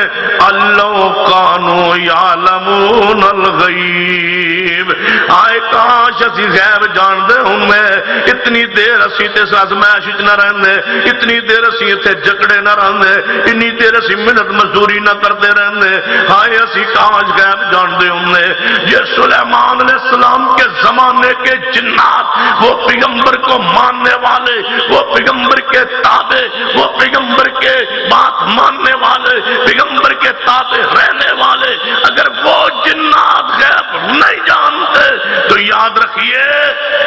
اللہ کانو یعلمون الغیب. آئے کاش اسی غیب جان دے ہوں میں اتنی دیر اسی تے سازمائش نہ رہندے، اتنی دیر اسی تے جھگڑے نہ رہندے، اتنی دیر اسی محنت مزدوری نہ کرتے رہندے. آئے اسی کاش غیب جان دے ہوں میں یہ سلیمان علیہ السلام کے زمانے کے جنات، وہ پیغمبر کو ماننے والے، وہ پیغمبر کے تابع، وہ پیغمبر کے بات ماننے والے، پیغمبر کے تابع رہنے والے، اگر وہ جنات غیب نہیں جانتے تو یاد رکھیے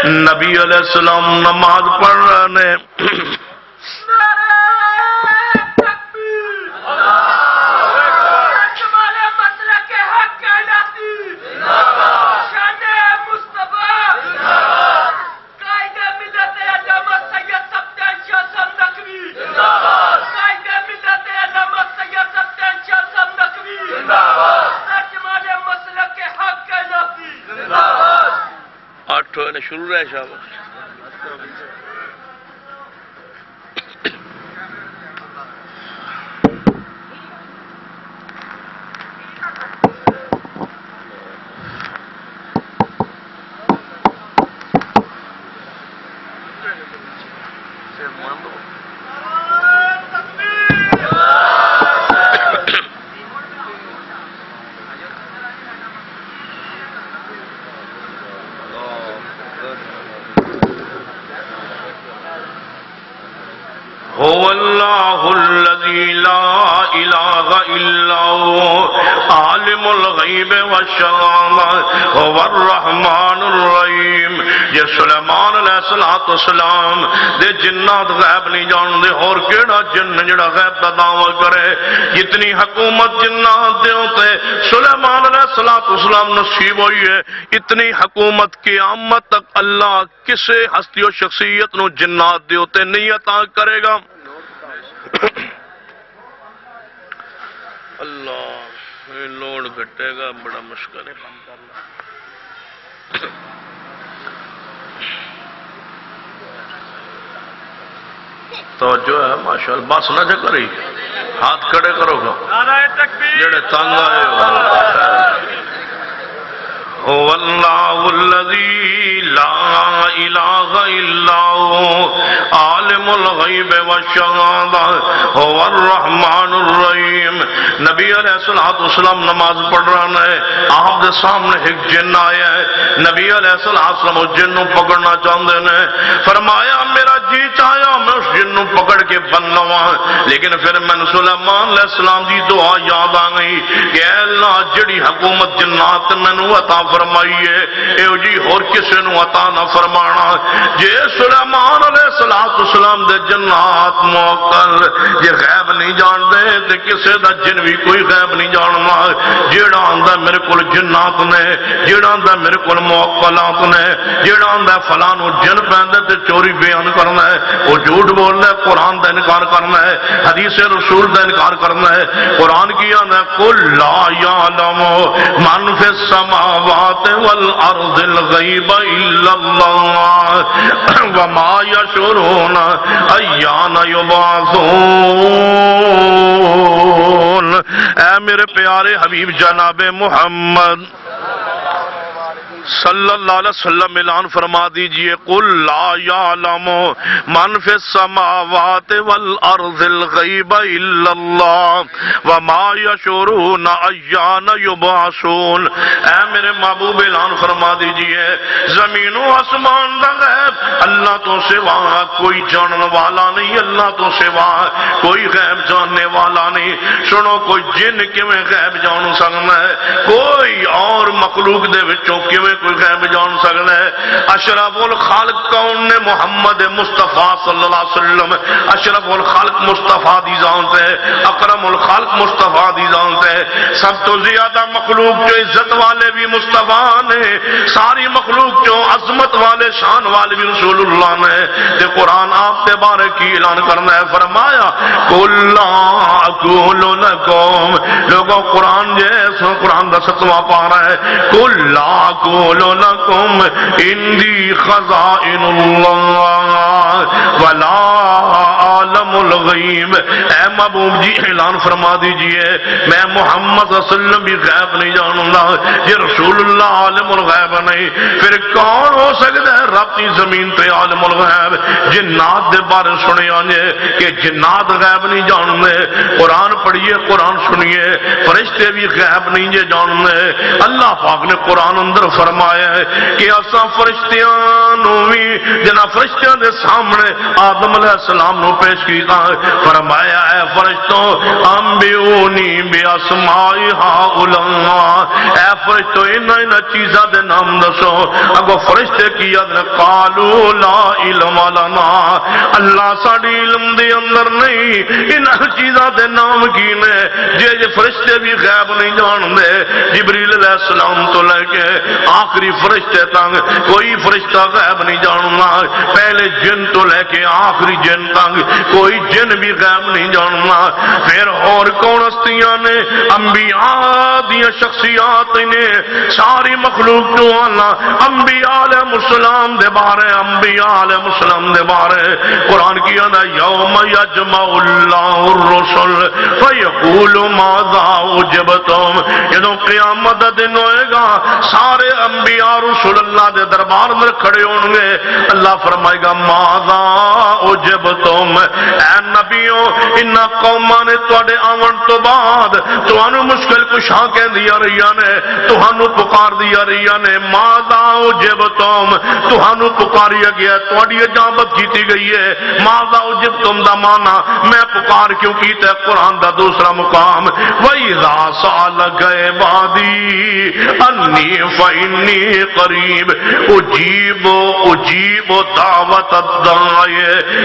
نبی علیہ السلام نماز پڑھ رہے ہیں. شروع رہے شاباش. هو الله الذي لا إله إلا هو عالم الغيب والشهادة هو الرحمن الرحيم. یہ سلیمان علیہ السلام دے جنات غیب نہیں جان دے اور کیڑا جن جڑا غیب دا دعویٰ کرے. اتنی حکومت جنات دے ہوتے سلیمان علیہ السلام نصیب ہوئی ہے. اتنی حکومت قیامت تک اللہ کسے ہستی و شخصیت نو جنات دے ہوتے نہیں عطا کرے گا. اللہ لوڑ گھٹے گا بڑا مشکل ہے. توجہ ہے ماشاءاللہ. بس نہ جا کری ہاتھ کھڑے کرو گا جڑے تنگ آئے ہو. هو الله الذي لا إله إلا هو عالم الغيب والشهادة هو الرحمن الرحيم. نبی علیہ السلام نماز پڑھ رہا ہے. آپ دے سامنے ایک جن آیا ہے. نبی علیہ السلام اس جن کو پکڑنا چاہتے ہیں. فرمایا میرا جی چاہیا میں اس جن کو پکڑ کے بن لوا، لیکن پھر میں سلیمان علیہ السلام دی دعا یاد آ گئی کہ اے اللہ جڑی حکومت جنات مینوں عطا فرمائیے اے جی اور کسے نو عطا نہ فرمانا. جے سلیمان علیہ السلام دے جنات موکل جے غیب نہیں جان دے تے کسے دا جن بھی کوئی غیب نہیں جاننا. جیڑا آندا میرے کول جنات نے، جیڑا آندا میرے کول موکلات نے، جیڑا آندا فلاں نو جن پیندے تے چوری بیان کرنا ہے وہ جھوٹ بولنا ہے، قرآن دا انکار کرنا ہے، حدیث رسول دا انکار کرنا ہے. قرآن کی آندا قل لا یعلم من فی السماوات والارض الغیب الا اللہ وما یشعرون ایان یبعثون. اے میرے پیارے حبیب جناب محمد صلی اللہ علیہ وسلم اعلان فرما دیجئے قل لا یعلم من فی السماوات والارض الغیب الا اللہ وما یشعرون ایان یبعثون. اے میرے محبوب اعلان فرما دیجئے زمین و آسمان دا غیب اللہ تو سوا کوئی جاننے والا نہیں، اللہ تو سوا کوئی غیب جاننے والا نہیں. سنو کوئی جن کیویں غیب جان سکتا ہے، کوئی اور مخلوق دے وچوں کیویں کوئی غیب جان سکتا ہے. اشرف الخالق کون نے؟ محمد مصطفیٰ صلی اللہ علیہ وسلم. اشرف الخالق مصطفیٰ دی ذات ہے، اکرم الخالق مصطفیٰ دی ذات ہے. سب تو زیادہ مخلوق جو عزت والے بھی مصطفیٰ نے، ساری مخلوق جو عظمت والے شان والے بھی رسول اللہ نے. تے قرآن آپ کے بارے کی اعلان کرنا ہے. فرمایا قل لا اقول لکم لوگوں قرآن جیسا قرآن دا 7واں پارہ ہے قل لا اقول لکم عندی خزائن اللہ ولا عالم الغیب اے محبوب جی اعلان فرما دیجئے میں محمد صلی اللہ علیہ وسلم بھی غیب نہیں جانوں یہ رسول اللہ عالم الغیب نہیں پھر کون ہو سکتا ہے رب کی زمین پہ عالم الغیب جنات دے بارے سنے آنے کہ جنات غیب نہیں جاننے قرآن پڑھیے قرآن سنیے فرشتے بھی غیب نہیں جاننے اللہ پاک نے قرآن اندر فرمایا ہے کہ اساں فرشتیاں بھی جنا فرشتیاں دے سامنے آدم علیہ السلام نو پیش کیتا فرمایا اے فرشتوں انبئونی باسماء ہؤلاء اے فرشتوں انہاں چیزاں دے نام دسو اگو فرشتے کیا قالو لا علم لنا اللہ ساڑی علم دے اندر نہیں انہاں چیزاں دے نام کی نے جے فرشتے بھی غیب نہیں جان دے جبریل علیہ السلام تو لے کے آخری فرشتے تنگ کوئی فرشتہ غیب نہیں جاننا پہلے جن تو لے کے آخری جن تنگ کوئی جن بھی غیب نہیں جاننا پھر اور کون ہستیاں نے انبیاء دیا شخصیات نے ساری مخلوق تو آنا انبیاء علیہ السلام دے بارے انبیاء علیہ السلام دے بارے قرآن کی انا یوم یجمع اللہ الرسل فیقول ماذا اجبتم یہ قیامت دن ہوئے گا سارے انبیاء رسول اللہ دے دربار میں کھڑے ہوں گے اللہ فرمائے گا ماذا اجبتم اے نبیوں انہا قوماں نے توڑے آون تو بعد توانو مشکل کشاں کہہ دیا رہیا نے توانو پکار دیا رہیا نے ماذا اجبتم توانو پکاریا گیا توڑی اجابت کیتی گئی ہے ماذا اجبتم دا مانا میں پکار کیوں کیتا ہے قرآن دا دوسرا مقام وَإِذَا سَأَلَكَ عِبَادِي أَنِّي فَإِنِّي قَرِيبٌ أُجِيبُ دعوت الداعِ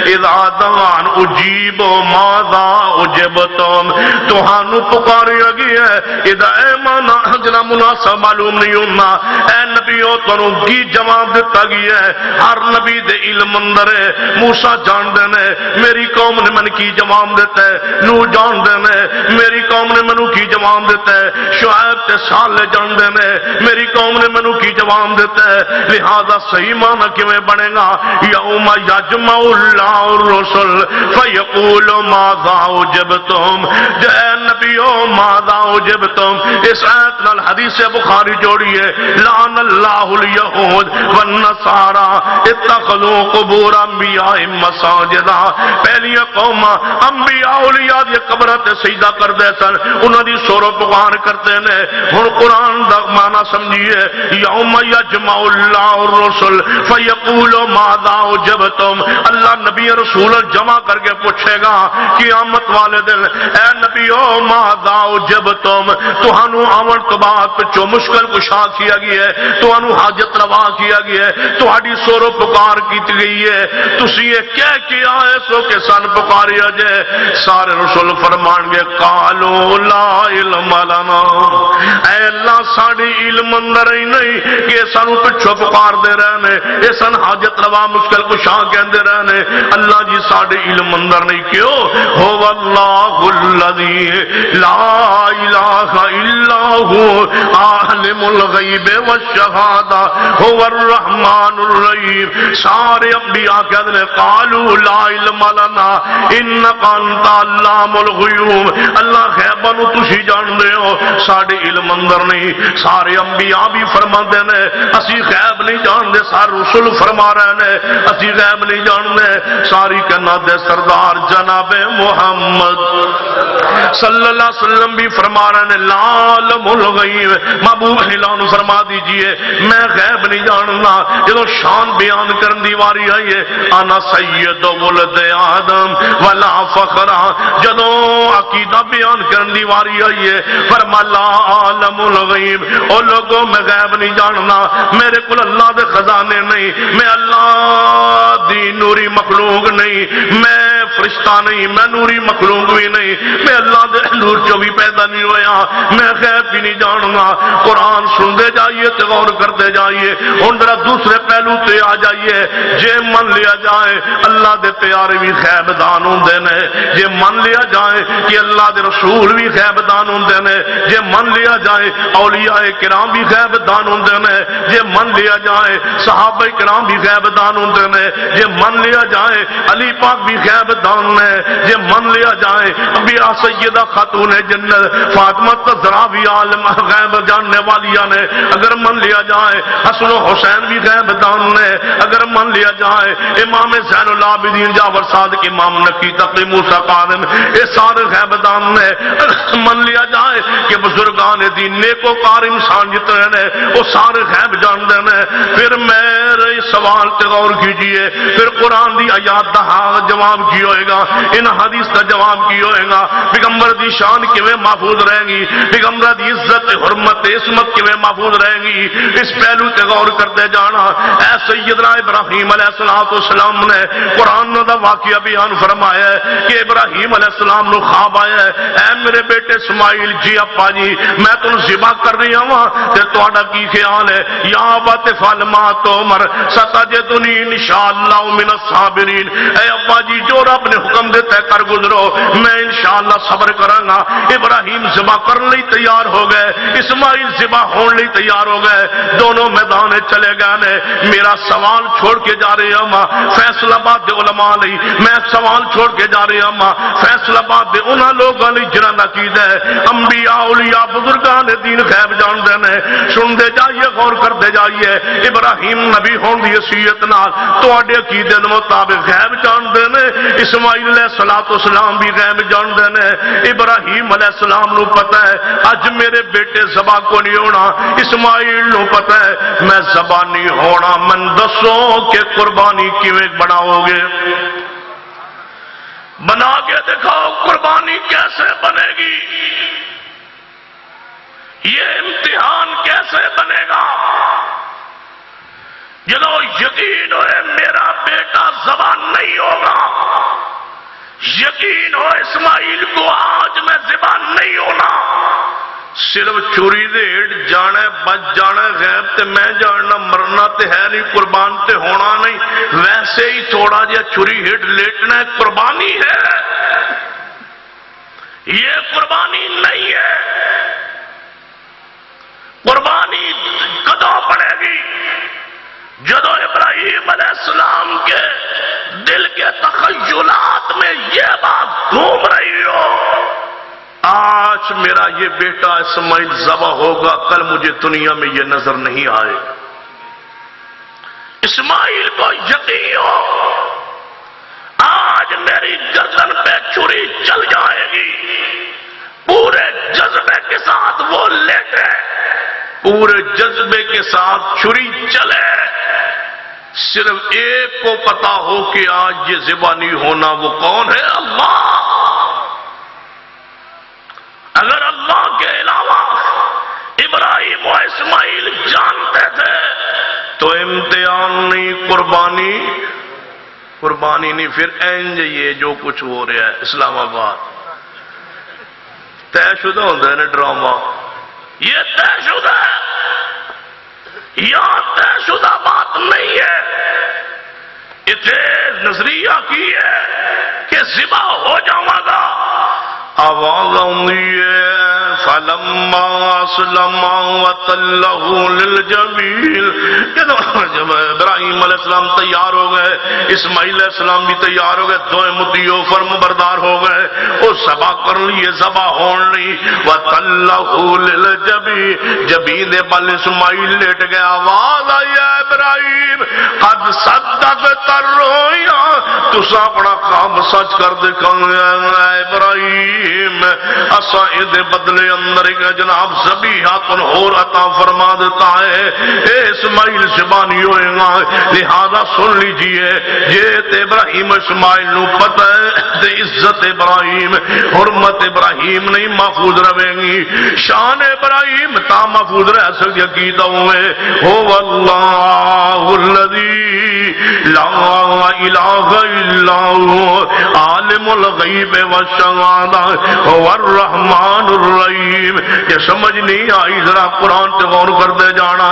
اذا دعان اجیب ماذا اجبتم توہانو پکاریا گیا ہے اذا اے مانا جنا مناسب معلوم نہیں ہونا اے نبیوں تنوں کی جواب دیتا گیا ہے ہر نبی دے علم اندر ہے موسیٰ جان دینے میری قوم نے من کی جواب دیتا ہے نو جان دینے میری قوم نے منو کی جواب دیتا ہے شعیب تے صالح جان دینے میری قوم نے منو کی جواب دیتا ہے لہذا صحیح معنی کیویں بنے گا یوم یجمع اللہ الرسل فیقول ماذا اجبتم اے نبیو ماذا اجبتم اس آیت نال حدیث بخاری جوڑی ہے لعن اللہ الیہود والنصارى اتخذوا قبور انبیاء مساجدہ پہلی قوم انبیاء اولیاء دی قبرت سجدہ کر دے سن انہاں دی سورو پکار کرتے نے ہن قرآن دا معنی سمجھیے یوم یجمع اللہ الرسل فیقول ماذا اجبتم اللہ نبی رسول جمع کر کے پوچھے گا قیامت والے دن اے نبیو ماذا اجبتم توہانو آون تو بعد پچھو مشکل کشا کیا گیا ہے توہانو حاجت روا کیا گیا ہے توہاڑی سورو پکار کی گئی ہے تسی یہ کہہ کیا ہے سو کے سن پکاریا جائے سارے رسول فرمان گے قالو لا علم لنا اے اللہ ساڑی علم اندر ہی نہیں کہ سانو پچھو پکار دے رہنے یہ سن حاجت روا مشکل کشا کہندے رہنے اللہ جی ساڑے علم اندر نہیں کیوں ہو اللہ الذی لا الہ الا ہو عالم الغیب والشہادہ ہو الرحمن الرحیم سارے انبیاء کہتے ہیں قالو لا علم لنا انکا انت علام الغیوب اللہ غیبانو تسی جان دے ہو ساڑے علم اندر نہیں سارے انبیاء بھی فرما دینے اسی غیب نہیں جان دے سارے رسول فرما رہنے اسی غیب نہیں جان دے ساری کہنا دے سردار جناب محمد صلی اللہ علیہ وسلم بھی فرما رہے ہیں لا علم الغیب محبوب اعلان فرما دیجئے میں غیب نہیں جاننا جدو شان بیان کرن دیواری آئی ہے انا سید ولد آدم ولا فخرا جدو عقیدہ بیان کرن دیواری آئی ہے فرما لا علم الغیب او لوگوں میں غیب نہیں جاننا میرے کل اللہ دے خزانے نہیں میں اللہ دی نوری مخلوق نہیں میں فرشتہ نہیں، میں نوری مخلوق بھی نہیں، میں اللہ دے نور چو بھی پیدا نہیں ہویا، میں غیب بھی نہیں جاننا۔ قرآن سنتے جائیے تے غور کرتے جائیے۔ ہن ذرا دوسرے پہلو تے آ جائیے، جے من لیا جائے اللہ دے پیارے بھی غیب دان ہوندے نے، جے من لیا جائے کہ اللہ دے رسول بھی غیب دان ہوندے نے، جے من لیا جائے اولیاء کرام بھی غیب دان ہوندے نے، جے من لیا جائے صحابہ کرام بھی غیب دان ہوندے نے، جے من لیا جائے علی پاک بھی غیب دان نے، جے من لیا جائے انبیاء سیدہ خاتون جنت فاطمہ الزہرا بھی عالم غیب جاننے والیاں نے، اگر من لیا جائے حسن و حسین بھی غیب دان نے، اگر من لیا جائے امام زین العابدین جعفر صادق امام نقی تقی موسیٰ قادم یہ سارے غیب دان نے، من لیا جائے کہ بزرگان دین نیکو کار انسان جتنے نے وہ سارے غیب جانتے ہیں۔ پھر میرے سوال تے غور کیجئے، پھر قرآن دی آیات دا جواب کی ہوئے گا، ان حدیث کا جواب کی ہوئے گا، پیغمبر دی شان کیویں محفوظ رہے گی، پیغمبر دی عزت حرمت عصمت کیویں محفوظ رہے گی، اس پہلو تے غور کرتے جانا۔ اے سیدنا ابراہیم علیہ السلام نے قرآن دا واقعہ بیان فرمایا ہے کہ ابراہیم علیہ السلام نو خواب آیا ہے، اے میرے بیٹے اسماعیل جی ابا جی میں تنوں ذبح کر رہی ہوں تے تہاڈا کی خیال ہے؟ یا ابت فعل ما تؤمر ستجدنی انشاءاللہ من الصابرین، اے ابا جی جو رب نے حکم دیتا ہے کر گزرو، میں انشاءاللہ صبر کراں گا۔ ابراہیم ذبح کرنے لئی تیار ہو گئے، اسماعیل ذبح ہونے لئی تیار ہو گئے، دونوں میدان چلے گئے نے۔ میرا سوال چھوڑ کے جا رہے ہوں فیصل آباد دے علماء لئی، میں سوال چھوڑ کے جا رہے ہوں فیصل آباد دے انہاں لوگاں لئی جنہاں دا عقیدہ ہے انبیاء اولیاء بزرگان دین غیب جاندے نے۔ سنتے جائیے غور کرتے جائیے، ابراہیم نبی ہون دی حیثیت نال تواڈے عقیدے دے مطابق غیب جاندے نے، اسماعیل علیہ السلام بھی غیب جاندے نے۔ ابراہیم علیہ السلام نو پتہ ہے اج میرے بیٹے ذبح کو نہیں ہونا، اسماعیل نو پتہ ہے میں ذبح نہیں ہونا، من دسو کہ قربانی کیویں بناؤ گے؟ بنا کے دکھاؤ قربانی کیسے بنے گی، یہ امتحان کیسے بنے گا؟ جدو یقین ہوئے میرا بیٹا ذبح نہیں ہوگا، یقین ہو اسماعیل کو آج میں ذبح نہیں ہونا، صرف چوری دے ہٹ جانا بچ جانا غیب تے میں جاننا، مرنا تے ہے نہیں، قربان تے ہونا نہیں، ویسے ہی تھوڑا جہا چوری ہٹ لیٹنا قربانی ہے، یہ قربانی نہیں ہے۔ قربانی کدوں پڑے گی؟ جدو ابراہیم علیہ السلام کے دل کے تخیلات میں یہ بات گھوم رہی ہو، آج میرا یہ بیٹا اسماعیل ذبح ہوگا، کل مجھے دنیا میں یہ نظر نہیں آئے۔ اسماعیل کو یقین ہو آج میری گردن پہ چھری چل جائے گی، پورے جذبے کے ساتھ وہ لیٹے، پورے جذبے کے ساتھ چھری چلے، صرف ایک کو پتا ہو کہ آج یہ ذبح نہیں ہونا، وہ کون ہے؟ اللہ۔ اگر اللہ کے علاوہ ابراہیم و اسماعیل جانتے تھے تو امتحان نہیں، قربانی نہیں، پھر اینج یہ جو کچھ ہو رہا ہے اسلام آباد طے شدہ ہوتا ہے نا ڈرامہ، یہ طے شدہ ہے، یہاں طے شدہ بات نہیں ہے، اتنے نظریہ کی ہے کہ ذبح ہو جاؤں گا۔ آواز آئی ہے فَلَمَّا أَسْلَمَا وَتَلَّهُ لِلْجَبِينِ، جب ابراہیم علیہ السلام تیار ہو گئے، اسماعیل علیہ السلام بھی تیار ہو گئے، دوئے مطیع فرم بردار ہو گئے، وہ ذبح کر لیے، ذبح ہون نہیں، وَتَلَّهُ لِلْجَبِينِ، جبین دے بل اسماعیل لیٹ گیا۔ آواز آئی ہے ابراہیم قد صدقت الرؤیا، تسا اپنا کام سچ کر دکھا ابراہیم، اسا دے بدلے اندر کہ جناب ذبیحہ اور عطا فرما دیتا ہے، اے اسماعیل زبانی ہوئے گا، لہذا سن لیجئے یہ تے ابراہیم اسماعیل نو پتہ ہے تے عزت ابراہیم حرمت ابراہیم نہیں محفوظ رہے گی، شان ابراہیم تا محفوظ رہ سکتی عقیدہ ہوئے هو اللہ الذی لا الہ الا هو عالم الغیب والشہادہ هو الرحمن الرحیم۔ یہ سمجھ نہیں آئی ذرا قرآن تے غور کر دے جانا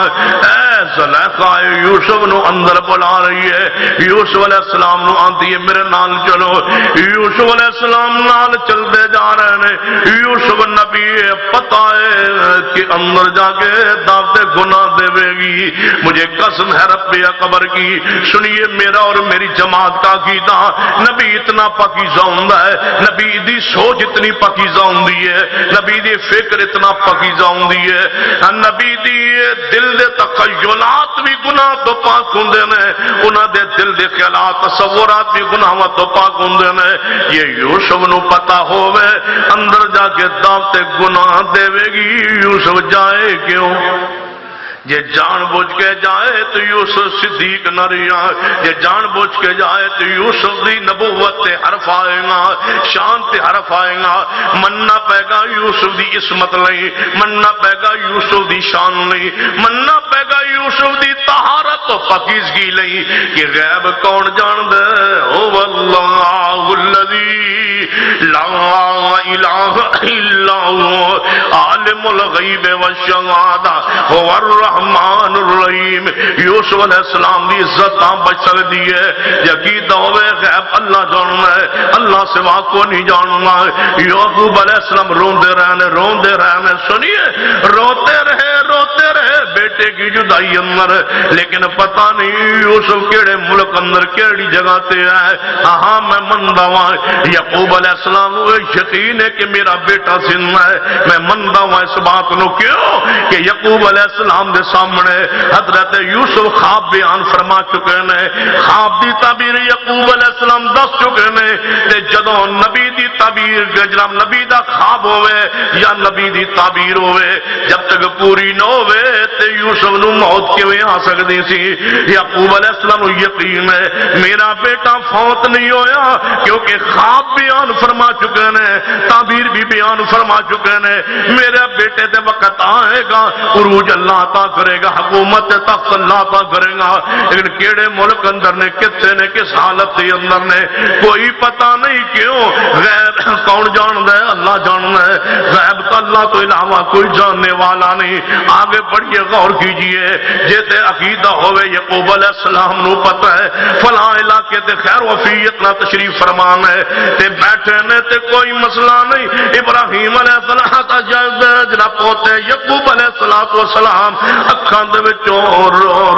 اے زلیخا یوسف نو اندر بلا رہی ہے، یوسف علیہ السلام نو آندی ہے میرے نال چلو، یوسف علیہ السلام نال چل دے جا رہے ہیں، یوسف نبی پتہ ہے کہ اندر جا کے دعوت گناہ دے گی، مجھے قسم ہے رب اکبر کی، سنیے میرا اور میری جماعت کا عقیدہ نبی اتنا پاکیزہ ہوندا ہے، نبی دی سوچ اتنی پاکیزہ ہوندی ہے، نبی دی فکر اتنا پاکیزہ ہوندی ہے، نبی دی دل دے تخیلات بھی گناہ تو پاک ہوندے نے، انہاں دے دل دے خیالات تصورات بھی گناہاں تو پاک ہوندے نے۔ یہ یوسف نو پتہ ہوئے اندر جا کے دعوت گناہ دے گی، یوسف جائے کیوں؟ یہ جان بوجھ کے جائے تو یوسف صدیق نہ رہا، یہ جان بوجھ کے جائے تو یوسف دی نبوت تے حرف آئے گا، شان تے حرف آئے گا، مننا پے گا یوسف دی عصمت نہیں، مننا پے گا یوسف دی شان نہیں، مننا پے گا یوسف دی طہارت و پاکیزگی نہیں۔ یہ غیب کون جان دے؟ هو اللہ الذی لا الہ الا هو عالم الغیب والشہادہ هو الرحمن الرحیم۔ یوسف علیہ السلام دی عزت تاں بچ سکتی ہے، یقیدہ ہوئے غیب اللہ جاننا ہے، اللہ سوا کو نہیں جاننا ہے۔ یعقوب علیہ السلام روندے رہنے سنیے روتے رہے بیٹے کی جدائی اندر، لیکن پتہ نہیں یوسف کیڑے ملک اندر کیڑی جگہ تے ہے۔ ہاں میں مندہ ہوں، یعقوب علیہ السلام کو یقین ہے کہ میرا بیٹا زندہ ہے، میں مندہ ہوں اس بات نو، کیوں کہ یعقوب علیہ السلام دے سامنے حضرت یوسف خواب بیان فرما چکے ہیں، خواب دی تعبیر یعقوب علیہ السلام دس چکے ہیں، تے جدوں نبی دی تعبیر جناب نبی دا خواب ہوئے یا نبی دی تعبیر ہوئے جب تک پوری نہ ہوئے تے یوسف نو موت کیویں آ سکدی سی؟ یعقوب علیہ السلام کو یقین ہے میرا بیٹا فوت نہیں ہویا، کیونکہ خواب بیان فرما چکے ہیں، تعبیر بھی بیان فرما چکے ہیں، میرے بیٹے دے وقت آئے گا، عروج اللہ عطا کرے گا، حکومت تخت اللہ عطا کرے گا، لیکن کیڑے ملک اندر نے کتے نے کس حالت کے اندر نے کوئی پتہ نہیں، کیوں غیب کون جان ہے؟ اللہ جاننا ہے، غیب تو اللہ تو علاوہ کوئی جاننے والا نہیں۔ آگے بڑھئے غور کیجئے، جیتے عقیدہ ہوئے یعقوب علیہ السلام نو پتہ ہے فلاں علاقے تے خیر وفیت نہ تشریف فرمان ہے تے بیٹھے نے تے کوئی مسئلہ نہیں، ابراہیم علیہ السلام جناب پوتے یعقوب علیہ السلام اکھاں دے وچوں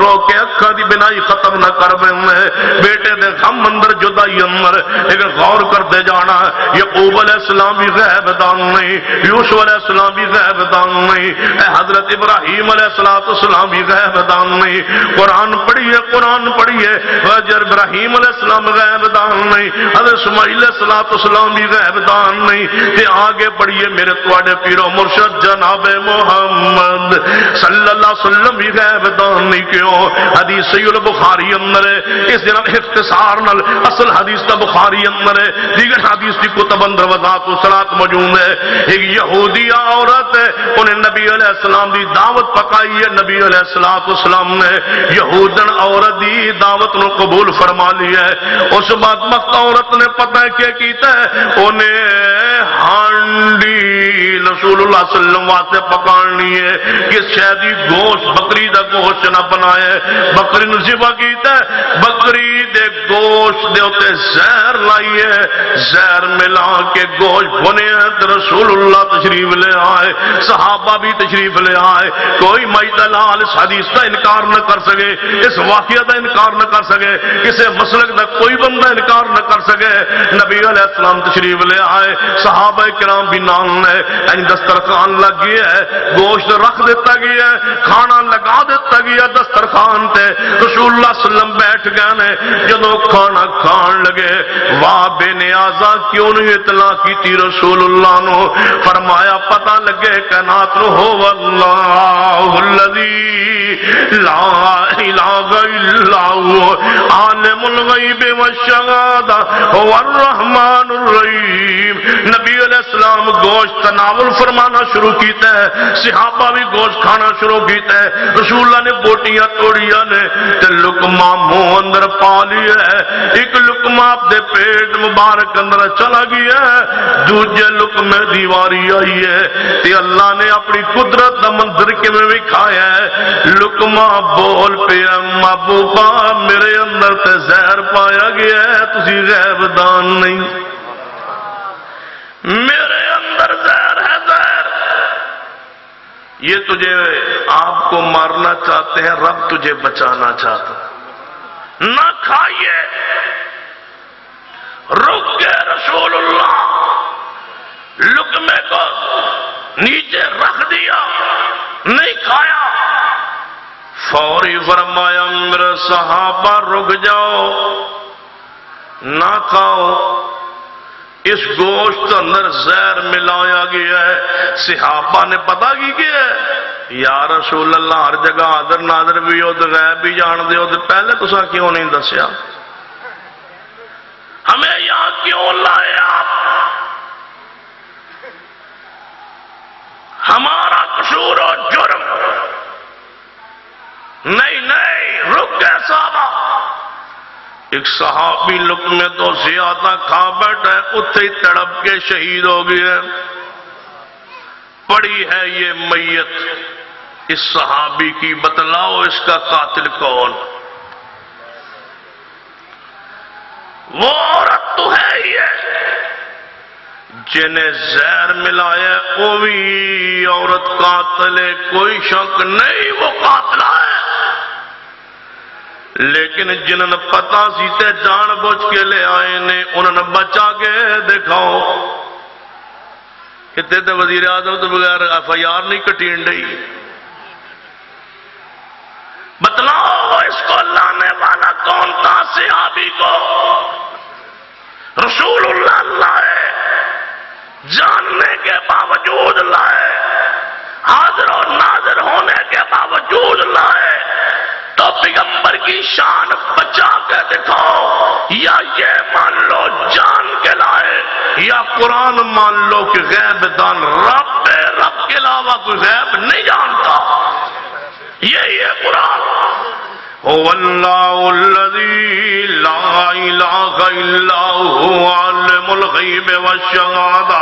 رو کے اکھاں دی بنائی ختم نہ کر بنے بیٹے دے غم اندر جدائی اندر، لیکن غور کرتے جانا یعقوب علیہ السلام بھی غیب دان نہیں، یوسف علیہ السلام بھی غیب دان نہیں، حضرت ابراہیم علیہ السلام بھی غیب دان نہیں۔ قرآن پڑھیے حضرت ابراہیم علیہ السلام غیب دان نہیں، حضرت اسماعیل علیہ السلام بھی غیب دان نہیں، تے آگے پڑھیے میرے تواڈے پیر و مرشد جناب محمد صلی اللہ علیہ وسلم بھی غیب دان نہیں، کیوں؟ حدیث صحیح البخاری اندر ہے، اس جناب اختصار نال اصل حدیث تا بخاری اندر ہے، دیگر حدیث کی کتب اندر وضاحت و صلاۃ موجود ہے۔ ایک یہودی عورت ہے، انہیں نبی علیہ السلام دی دعوت پکائی ہے، نبی علیہ السلام نے یہودن عورت دی دعوت نو قبول فرما لیا ہے۔ اس بعد مکہ عورت نے پتہ ہے کیا کیتا ہے، انہیں ہانڈی رسول اللہ صلی اللہ علیہ وسلم واسطے پکانی ہے کہ شہدی گوشت بکری دا گوشت نہ بنائے، بکری نو ذبح کیتا ہے، بکری دے گوشت دے اوتے زہر لائیے، زہر ملا کے گوشت بنے رسول اللہ تشریف لے آئے، صحابہ بھی تشریف لے آئے، کوئی مائی دلال اس حدیث کا انکار نہ کر سکے، اس واقعہ کا انکار نہ کر سکے، کسی مسلک کا کوئی بندہ انکار نہ کر سکے۔ نبی علیہ السلام تشریف لے آئے، صحابہ کرام بھی نال نے دسترخوان دسترخوان لگ گیا ہے، گوشت رکھ دیتا گیا ہے، کھانا لگا دیتا گیا دسترخوان تے، رسول اللہ صلی اللہ علیہ وسلم بیٹھ گئے نے، جدو کھانا کھان لگے واہ بے نیازا کیوں نہیں اطلاع کی تھی رسول اللہ نو؟ فرمایا پتہ لگے کائنات نو ہو واللہ الذی لا الہ الا هو عالم الغیب والشہادہ هو الرحمن الرحیم۔ نبی علیہ السلام گوشت تناول فرمانا شروع کیتا ہے، صحابہ بھی گوشت کھانا شروع کیتا ہے، رسول اللہ نے بوٹیاں توڑیاں نے تے لقمہ منہ اندر پا لیا ہے، ایک لقمہ آپ دے پیٹ مبارک اندر چلا گیا ہے، دوجے لقمے دیواری آئی ہے تے اللہ نے اپنی قدرت دا منظر کے میں بھی کھایا ہے، لقمہ بول پہ محبوبہ میرے اندر تے زہر پایا گیا ہے، تسی غیب دان نہیں، میرے اندر زہر ہے زہر، یہ تجھے آپ کو مارنا چاہتے ہیں، رب تجھے بچانا چاہتا ہے، نہ کھائیے۔ رک گئے رسول اللہ، لقمے کو نیچے رکھ دیا، نہیں کھایا، فوری فرمایا میرے صحابہ رک جاؤ، نہ کھاؤ، اس گوشت اندر زہر ملایا گیا ہے۔ صحابہ نے پتہ کی کیا ہے؟ یا رسول اللہ ہر جگہ حاضر ناظر بھی ہو تو غیب بھی جان دے ہو تو پہلے تسا کیوں نہیں دسیا؟ ہمیں یہاں کیوں لائے آپ؟ ہمارا قصور و جرم نہیں، رک گئے صحابہ۔ ایک صحابی لقمے تو زیادہ کھا بیٹھا ہے، اتھے ہی تڑپ کے شہید ہو گئے۔ پڑی ہے یہ میت اس صحابی کی، بتلاؤ اس کا قاتل کون؟ وہ عورت تو ہے ہی ہے جنہیں زہر ملایا، وہ بھی عورت قاتل ہے، کوئی شک نہیں وہ قاتلہ ہے، لیکن جنہوں نے پتا سیتے جان بوجھ کے لے آئے نے انہوں نے بچا کے دکھاؤ۔ کہتے تھے وزیر اعظم تو بغیر ایف آئی آر نہیں کٹین ڈئی، بتلاؤ اس کو لانے والا کون تھا؟ صحابی کو رسول اللہ لائے، جاننے کے باوجود لائے، حاضر و ناظر ہونے کے باوجود لائے، تو پیغمبر کی شان بچا کے دکھاؤ، یا یہ مان لو جان کے لائے، یا قرآن مان لو کہ غیب دان رب کے علاوہ کوئی غیب نہیں جانتا، یہی ہے قرآن۔ هو اللہ الذی لا الہ الا هو عالم الغیب والشہادہ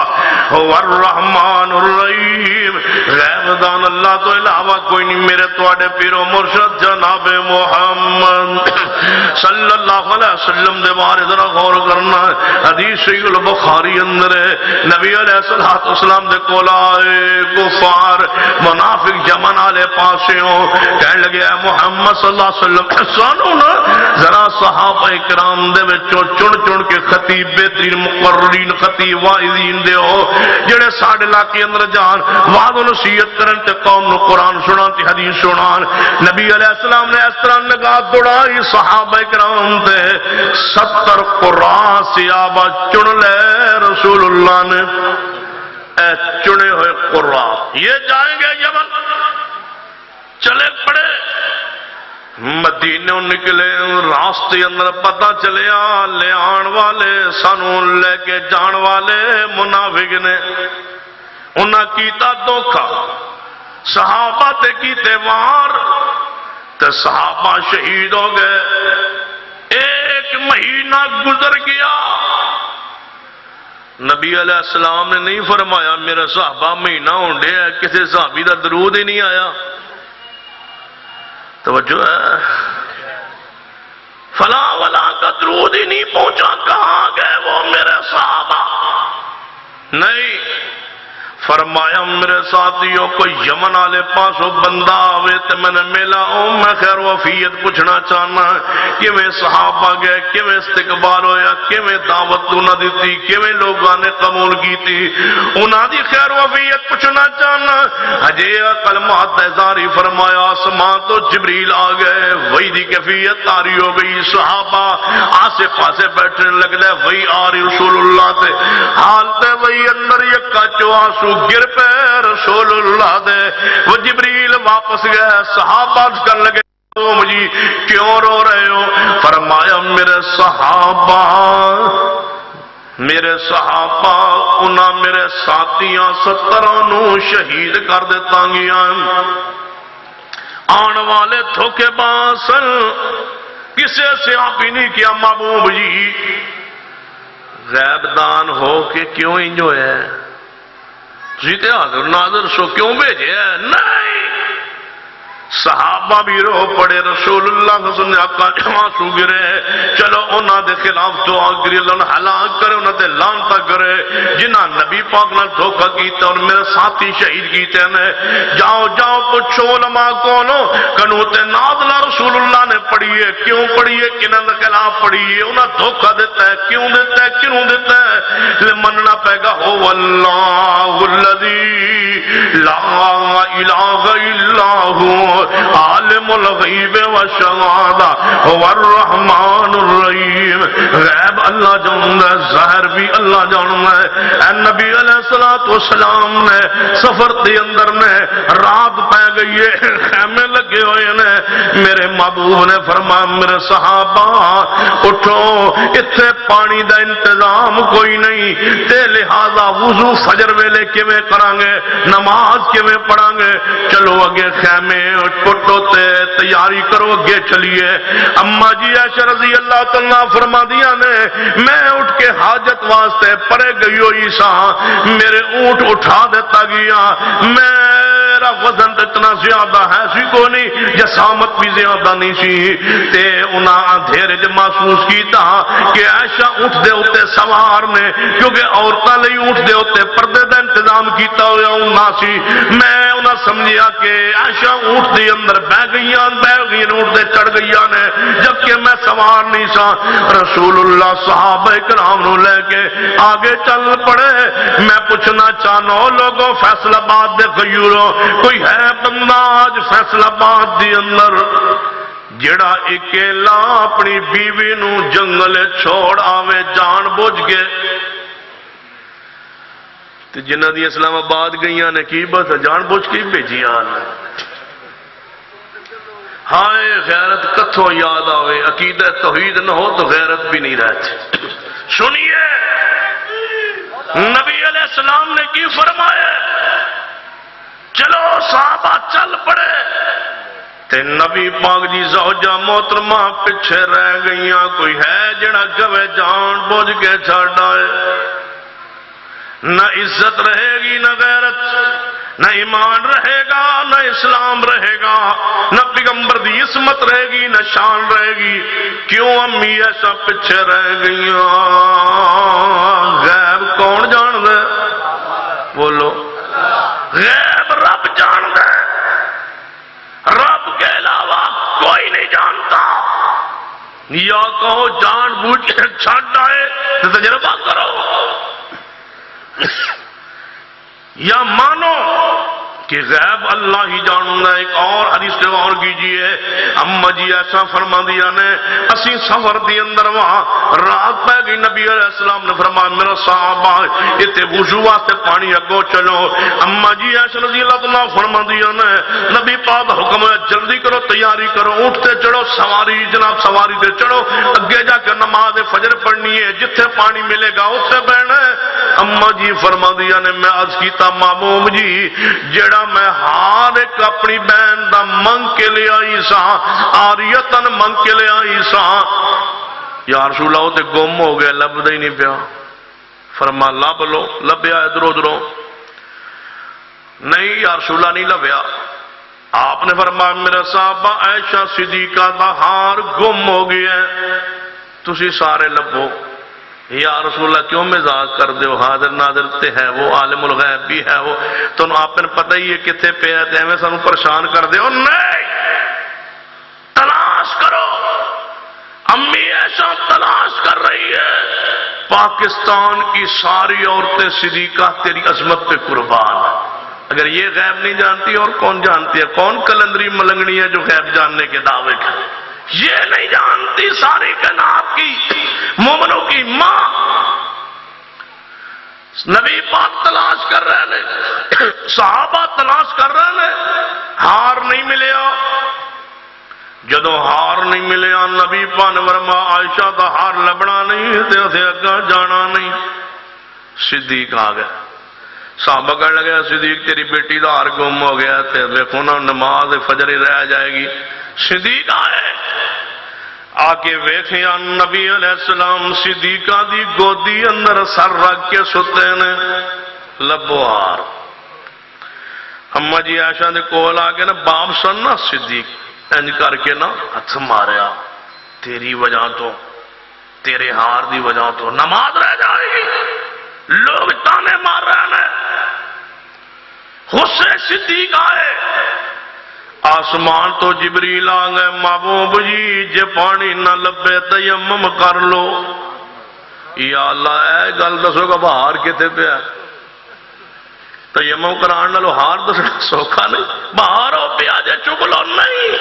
هو الرحمن الرحیم۔ غیب دان اللہ تو علاوہ کوئی نہیں، میرے توڑے پیر و مرشد جناب محمد صلی اللہ علیہ وسلم دے بارے ذرا غور کرنا ہے۔ حدیث صحیح البخاری اندر ہے، نبی علیہ السلام دے کولا کفار منافق جمن والے پاسے ہوں، کہنے لگے اے محمد صلی اللہ علیہ وسلم سانو نا ذرا صحابہ کرام دے وچوں چن کے خطیب بہترین مقررین خطیب واعظین دے ہو جڑے ساڈے علاقے اندر جان وعظ و نصیحت کرن تے قوم نو قرآن سنان تے حدیث سنان۔ نبی علیہ السلام نے اس طرح نگاہ دوڑائی صحابہ کرام تے 70 قرآن صحابہ چن لے رسول اللہ نے، اے چنے ہوئے قرآن یہ جائیں گے یمن، چلے پڑے مدینوں نکلے، راستے اندر پتہ چلیا لے آن والے سانوں لے کے جان والے منافق نے، انہاں کیتا دھوکا، صحابہ تے کیتے وار تے صحابہ شہید ہو گئے۔ 1 مہینہ گزر گیا، نبی علیہ السلام نے نہیں فرمایا میرے صحابہ مہینہ ہونڈے ہے کسی صحابی دا درود ہی نہیں آیا۔ توجہ ہے، فلاں ولاں کا درود ہی نہیں پہنچا، کہاں گئے وہ میرے صحابہ؟ نہیں، فرمایا میرے ساتھیوں کوئی یمن والے پاسوں بندہ آوے تے میں نے ملا میں خیر وفیت پوچھنا چاہنا کیویں صحابہ گئے کیویں استقبال ہویا کیویں دعوت نہ دیتی کیویں لوگاں نے قبول کیتی انہاں دی خیر وفیت پوچھنا چاہنا ہجے کلمات اظہاری فرمایا آسمان تو جبریل آ گئے وہی دی کیفیت تاری ہو گئی صحابہ آسے پاسے بیٹھنے لگ لے وہی آ رہی رسول اللہ تے حالت وہی اندر یکا چواسو گر پہ رسول اللہ دے وہ جبریل واپس گئے صحابہ کر لگے مجھے کیوں رو رہے ہو فرمایا میرے صحابہ انہاں میرے ساتھیاں 70 شہید کر دیتا گیا آن والے دھوکے باسن کسے سے آپ ہی نہیں کیا محبوب جی غیب دان ہو کے کیوں انجو ہے جیتے حاضر ناظر سو کیوں بھیجے ہیں نہیں صحابہ بھی رو پڑے رسول اللہ صلی اللہ علیہ وسلم نے آقا آنسو گرے چلو انہاں دے خلاف دعا کری اللہ ہلاک کرے انہاں دے لعنت کرے جنہاں نبی پاک نے دھوکہ کیتا اور میرے ساتھی شہید کیتے ہیں جاؤ جاؤ پوچھو علماء کونو قنوت نازلہ رسول اللہ نے پڑھی ہے کیوں پڑھی ہے کنہاں دے خلاف پڑھی ہے انہاں دھوکہ دیتا ہے کیوں دیتا ہے کیوں دیتا ہے مننا پے گا ہو اللہ الذی لا الہ الا هو عالم الغیب والشہادہ هو الرحمن الرحیم غیب اللہ جانتا ہے ظاہر بھی اللہ جانتا ہے اے نبی علیہ السلام نے سفر دے اندر میں رات پہ گئی ہے خیمے لگے ہوئے ہیں میرے محبوب نے فرمایا میرے صحابہ اٹھو اتنے پانی دا انتظام کوئی نہیں تے لہذا وضو فجر ویلے کیویں کرانگے نماز کیویں پڑھانگے چلو اگے خیمے پٹو تے تیاری کرو اگے چلیے اما جی عائشہ رضی اللہ تعالیٰ فرما دیا نے میں اٹھ کے حاجت واسطے پرے گئی ہوئی سا میرے اونٹ اٹھا دیتا گیا میرا وزن اتنا زیادہ ہے سی کو نہیں جسامت بھی زیادہ نہیں سی تے انہاں اندھیرے جو محسوس کیتا کہ عائشہ اونٹ دے ہوتے سوار نے کیونکہ عورتاں لئی اونٹ دے ہوتے پردے دا انتظام کیتا ہویا انہاں سی میں انہاں سمجھیا کہ عائشہ اونٹ دے اندر بہ گئیاں اونٹ دے چڑھ گئیاں نے جبکہ میں سوار نہیں سا رسول اللہ صحابہ کرام نو لے کے آگے چل پڑے میں پوچھنا چاہنا لوگوں فیصل آباد دے غیوروں کوئی ہے بندہ آج فیصل آباد دی اندر جڑا اکیلا اپنی بیوی نو جنگل چھوڑ آوے جان بوجھ کے تو جنہ دی اسلام آباد گئیاں نے کی بات جان بوجھ کے بھیجی آن ہائے غیرت کتھوں یاد آوے عقیدہ توحید نہ ہو تو غیرت بھی نہیں رہتی سنیے نبی علیہ السلام نے کی فرمایا چلو صحابہ چل پڑے تے نبی پاک جی زوجہ محترمہ پیچھے رہ گئیاں کوئی ہے جڑا گوے جان بوجھ کے چھڑا ہے نہ عزت رہے گی نہ غیرت نہ ایمان رہے گا نہ اسلام رہے گا نہ پیغمبر دی عصمت رہے گی نہ شان رہے گی کیوں امی ایسا پیچھے رہ گئیاں غیب کون جان دے بولو غیب رب جان دے رب کے علاوہ کوئی نہیں جانتا یا کہو جان بوجھ کے چھٹ آئے تو تجربہ کرو یا مانو کہ غیب اللہ ہی جاننا ایک اور حدیث سے اور کیجئے اما جی ایسا فرما دیا نے اسی سفر دی اندر وہاں رات پہ گئی نبی علیہ السلام نے فرمایا میرا صحابہ اتے وضوع سے پانی اگو چلو اما جی ایسا رضی اللہ تعالیٰ فرما دیا نے نبی پاک حکم ہے جلدی کرو تیاری کرو اٹھتے چڑھو سواری جناب سواری دے چڑھو اگے جا کے نماز فجر پڑھنی ہے جتھے پانی ملے گا اتھے بہنا ہے اما جی فرما دیا نے میں عرض کیتا محبوب جی جڑا میں ہار ایک اپنی بہن دا منگ کے لے آئی سا آریتن منگ کے لے آئی سا یا رسول اللہ تے گم ہو گئے لب دے ہی نہیں پیا فرما لب لو لبیا ادھرو ادھرو نہیں یا رسول اللہ نہیں لبیا آپ نے فرمایا میرا صحابہ عائشہ صدیقہ دا ہار گم ہو گیا ہے تسی سارے لبو یا رسول اللہ کیوں مزاق کر دے ہو، حاضر ناظر تے ہے وہ، عالم الغیب بھی ہے وہ، تو آپ نے پتہ ہی ہے کتنے پہ ہے تے ہمیں سانو پریشان کر دے ہو۔ نہیں، تلاش کرو، امی ایسا تلاش کر رہی ہے، پاکستان کی ساری عورتیں صدیقہ تیری عظمت پہ قربان۔ اگر یہ غیب نہیں جانتی اور کون جانتی ہے؟ کون کلندری ملنگڑی ہے جو غیب جاننے کے دعوے کا؟ یہ نہیں جانتی ساری کائنات کی مومنوں کی ماں۔ نبی پاک تلاش کر رہے ہیں، صحابہ تلاش کر رہے ہیں، ہار نہیں ملیا۔ جدو ہار نہیں ملیا نبی پاک نے فرمایا عائشہ دا ہار لبنا نہیں تے اسے اگا جانا نہیں۔ صدیق آ گیا، صحابہ کہنے لگے صدیق تیری بیٹی دا ہار گم ہو گیا تے دیکھو نا نماز فجر ہی رہ جائے گی۔ صدیق آئے، آ کے ویکھیا نبی علیہ السلام صدیقہ دی گودی اندر سر رکھ کے ستے نے، لبو ہار۔ اما جی عائشہ دے کول آ کے نا باپ سننا صدیق انج کر کے نا ہتھ ماریا، تیری وجہ تو، تیرے ہار دی وجہ تو نماز رہ جائے گی۔ لوگ تانے مار رہے ہیں، غصے صدیق آئے، آسمان تو جبریل آ گئے، محبوب جی جے پانی نہ لبے تیمم کر لو۔ یا اللہ اے گل دسو گا بہار کتے پہ تیمم کران نالو ہار دسنا سوکھا نہیں؟ بہار ہو پیا جے چک لو، نہیں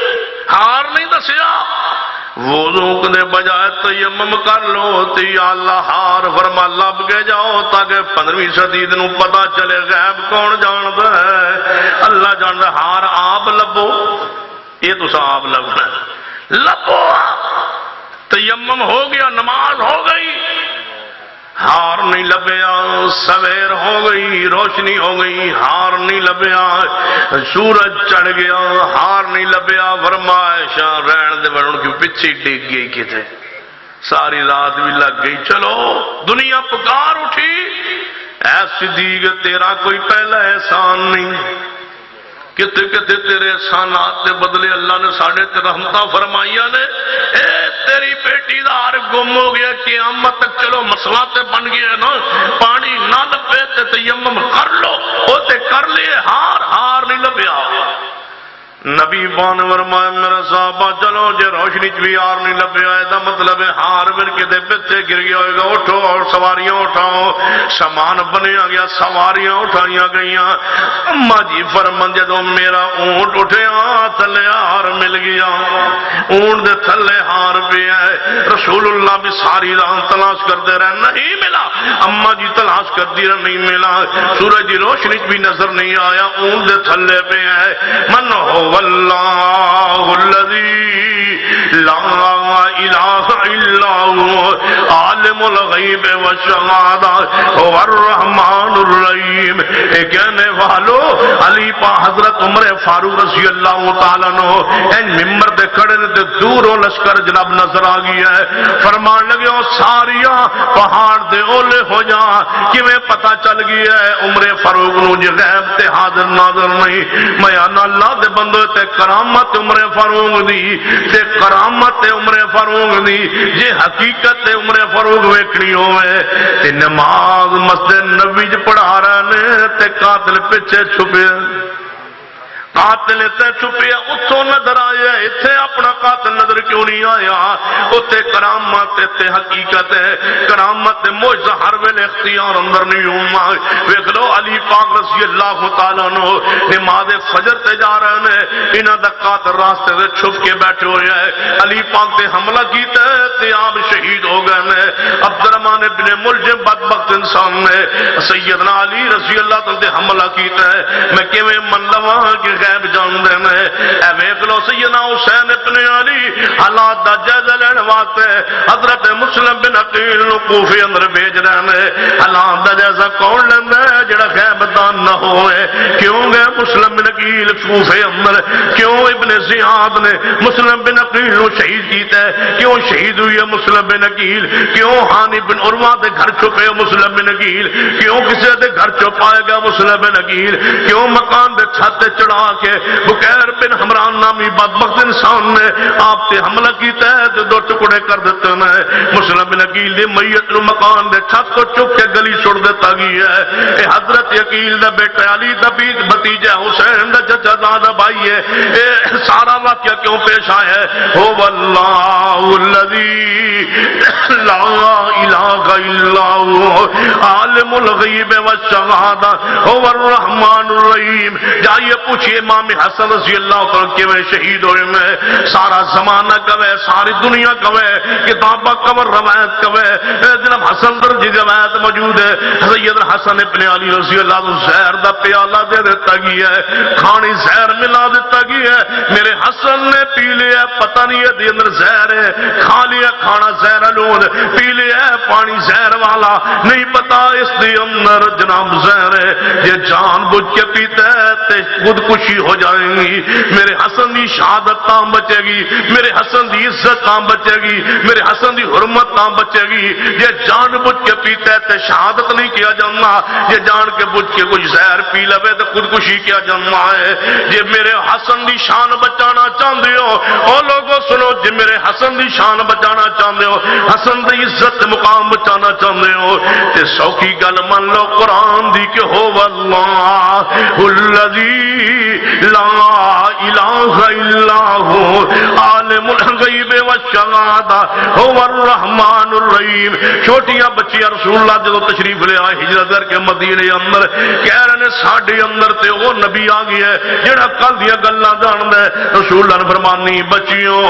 ہار نہیں دسیا، وضو کے بجائے تیمم کر لو تے یا اللہ ہار فرما لب کے جاؤ تاکہ 15ویں صدی نو پتہ چلے غیب کون جانتا ہے؟ اللہ جانتا ہے۔ ہار آپ لبو، یہ تو آپ لبنا لبو، تیمم ہو گیا، نماز ہو گئی، ہار نہیں لبیا، سویر ہو گئی، روشنی ہو گئی، ہار نہیں لبیا، سورج چڑھ گیا، ہار نہیں لبیا، فرمائشہ رہن دے بڑھن کی پچھی ڈگ گئی کتے، ساری رات بھی لگ گئی۔ چلو دنیا پکار اٹھی، اے صدیق تیرا کوئی پہلا احسان نہیں، کتے کتے تیرے احسانات دے بدلے اللہ نے ساڑھے تے رحمتہ فرمائیاں نے۔ اے تیری بیٹی دا ہار گم ہو گیا، قیامت تک چلو مسئلہ تے بن گیا نا، پانی نہ لبے تے تیمم کر لو، او تے کر لیے، ہار نہیں لبیا۔ نبی بان فرمایا میرا صحابہ چلو جے روشنی چ بھی ہار نہیں لبیا ہے مطلب ہے ہار ور کے دے پیچھے گر گیا ہوئے گا، اٹھو اور سواریاں اٹھاؤ، سامان بنیا گیا، سواریاں اٹھائیاں گئیاں۔ اما جی فرمان جدو میرا اونٹ اٹھیا تھلے ہار مل گیا، اونٹ دے تھلے ہار پہ ہے، رسول اللہ بھی ساری رات تلاش کرتے رہے نہیں ملا، اما جی تلاش کرتی رہے نہیں ملا، سورج کی روشنی بھی نظر نہیں آیا، اونٹ دے تھلے پہ ہے۔ من ہو واللہ الذی لا الہ الا هو عالم الغیب والشہادہ هو الرحمن الرحیم۔ کہنے والو علی پا حضرت عمر فاروق رضی اللہ تعالیٰ عنہ ان ممبر دے کھڑے تے دوروں لشکر جناب نظر آ گیا ہے، فرمان لگے او ساریاں پہاڑ دے اولے ہو جا، کیویں پتہ چل گیا ہے عمر فاروق نو جے غیب تے حاضر ناظر نہیں، میں اللہ دے بندے تے کرامت عمر فاروق دی، تے کرامت عمر فاروق دی، جے حقیقت عمر فاروق ویکھنی ہوئے تے نماز مسجد نبی ج پڑھا رہے نے تے قاتل پیچھے چھپے، قاتل تے چھپیا، اتھوں نظر آیا، اتھے اپنا قاتل نظر کیوں نہیں آیا؟ اتھے کرامت تے حقیقت ہے، کرامت معجزہ ہر ویلے اختیار اندر نہیں ہوما۔ ویکھ لو علی پاک رضی اللہ تعالیٰ عنہ نماز فجر تے جا رہے ہیں، انہاں دا قاتل راستے سے چھپ کے بیٹھے ہوئے ہیں، علی پاک تے حملہ کیتا ہے تے آپ شہید ہو گئے ہیں۔ عبد الرحمن بن ملجم بدبخت انسان نے سیدنا علی رضی اللہ تعالیٰ تے حملہ کیتا ہے، میں کیویں من لواں کہ غیب جان دینا ہے۔ اے ویکھ لو سیدنا حسین ابن علی حالات دا جائزہ لینے واسطے حضرت مسلم بن عقیل نو کوفے اندر بھیج رہے ہیں، حالات دا جائزہ کون لیندا ہے جڑا غیب دان نہ ہوئے؟ کیوں گے مسلم بن عقیل عقیل کوفے اندر کیوں ابن زیاد نے مسلم بن عقیل کو شہید کیتا ہے؟ کیوں شہید ہوئی ہے مسلم بن عقیل؟ کیوں ہانی بن عروہ دے گھر چھپے مسلم بن عقیل؟ کیوں کسی دے گھر چھپائے گا مسلم بن عقیل؟ کیوں مکان دے چھت چڑھا کے بکیر بن حمران نامی بدبخت انسان نے آپ تے حملہ کیتا ہے تو دو ٹکڑے کر دیتے ہیں؟ مسلم بن عقیل دی میت نو مکان دے چھت کو چک کے گلی چھوڑ دیتا گئی ہے۔ اے حضرت عقیل دا بیٹا علی دا بھتیجا حسین دا چچا زادہ بھائی ہے۔ اے سارا واقعہ کیوں پیش آیا ہے؟ هو اللہ الذی لا الہ الا هو عالم الغیب والشہادہ هو الرحمن الرحیم۔ جائیے پوچھئے امام حسن رضی اللہ عنہ کے وہ شہید ہوئے میں سارا زمانہ کوئے، ساری دنیا کوئے، کتابہ کوئے، روایت کوئے، جناب حسن درجی روایت موجود ہے۔ سید حسن ابن علی رضی اللہ عنہ زہر دا پیالہ دے دیتا گیا ہے، کھانی زہر ملا دیتا گیا ہے، میرے حسن نے پی لیا، پتہ نہیں ہے دی اندر زہر ہے، کھا لیا کھانا زہر علود، پی لیا پانی زہر والا، نہیں پتا اس دی اندر جناب زہر ہے، یہ جان بجھ کے پیتا ہے تے خودکشی ہو جائیں گی، میرے حسن دی شہادت تاں بچے گی، میرے حسن دی عزت تاں بچے گی، میرے حسن دی حرمت تاں بچے گی۔ یہ جان بجھ کے پیتا ہے تے شہادت نہیں کیا جانا، یہ جان کے بجھ کے کچھ زہر پی لوے تو خودکشی کیا جانا ہے۔ یہ میرے حسن دی شان بچانا چاہتے ہو او لوگوں سنو، جی میرے حسن دی شان بچانا چاہتے ہو، حسن دی عزت مقام بچانا چاہتے ہو تے سوکھی گل من لو قرآن دی کہ ہو اللہ الذی لا الہ الا هو عالم الغیب والشہادہ هو الرحمن الرحیم۔ چھوٹیاں بچیاں رسول اللہ جدو تشریف لے آئے ہجرت کر کے مدینے اندر کہہ رہے نے ساڈے اندر تے وہ نبی آ گیا ہے جڑا کل دیا گلاں جاندا ہے۔ رسول اللہ نے فرمانی بچیوں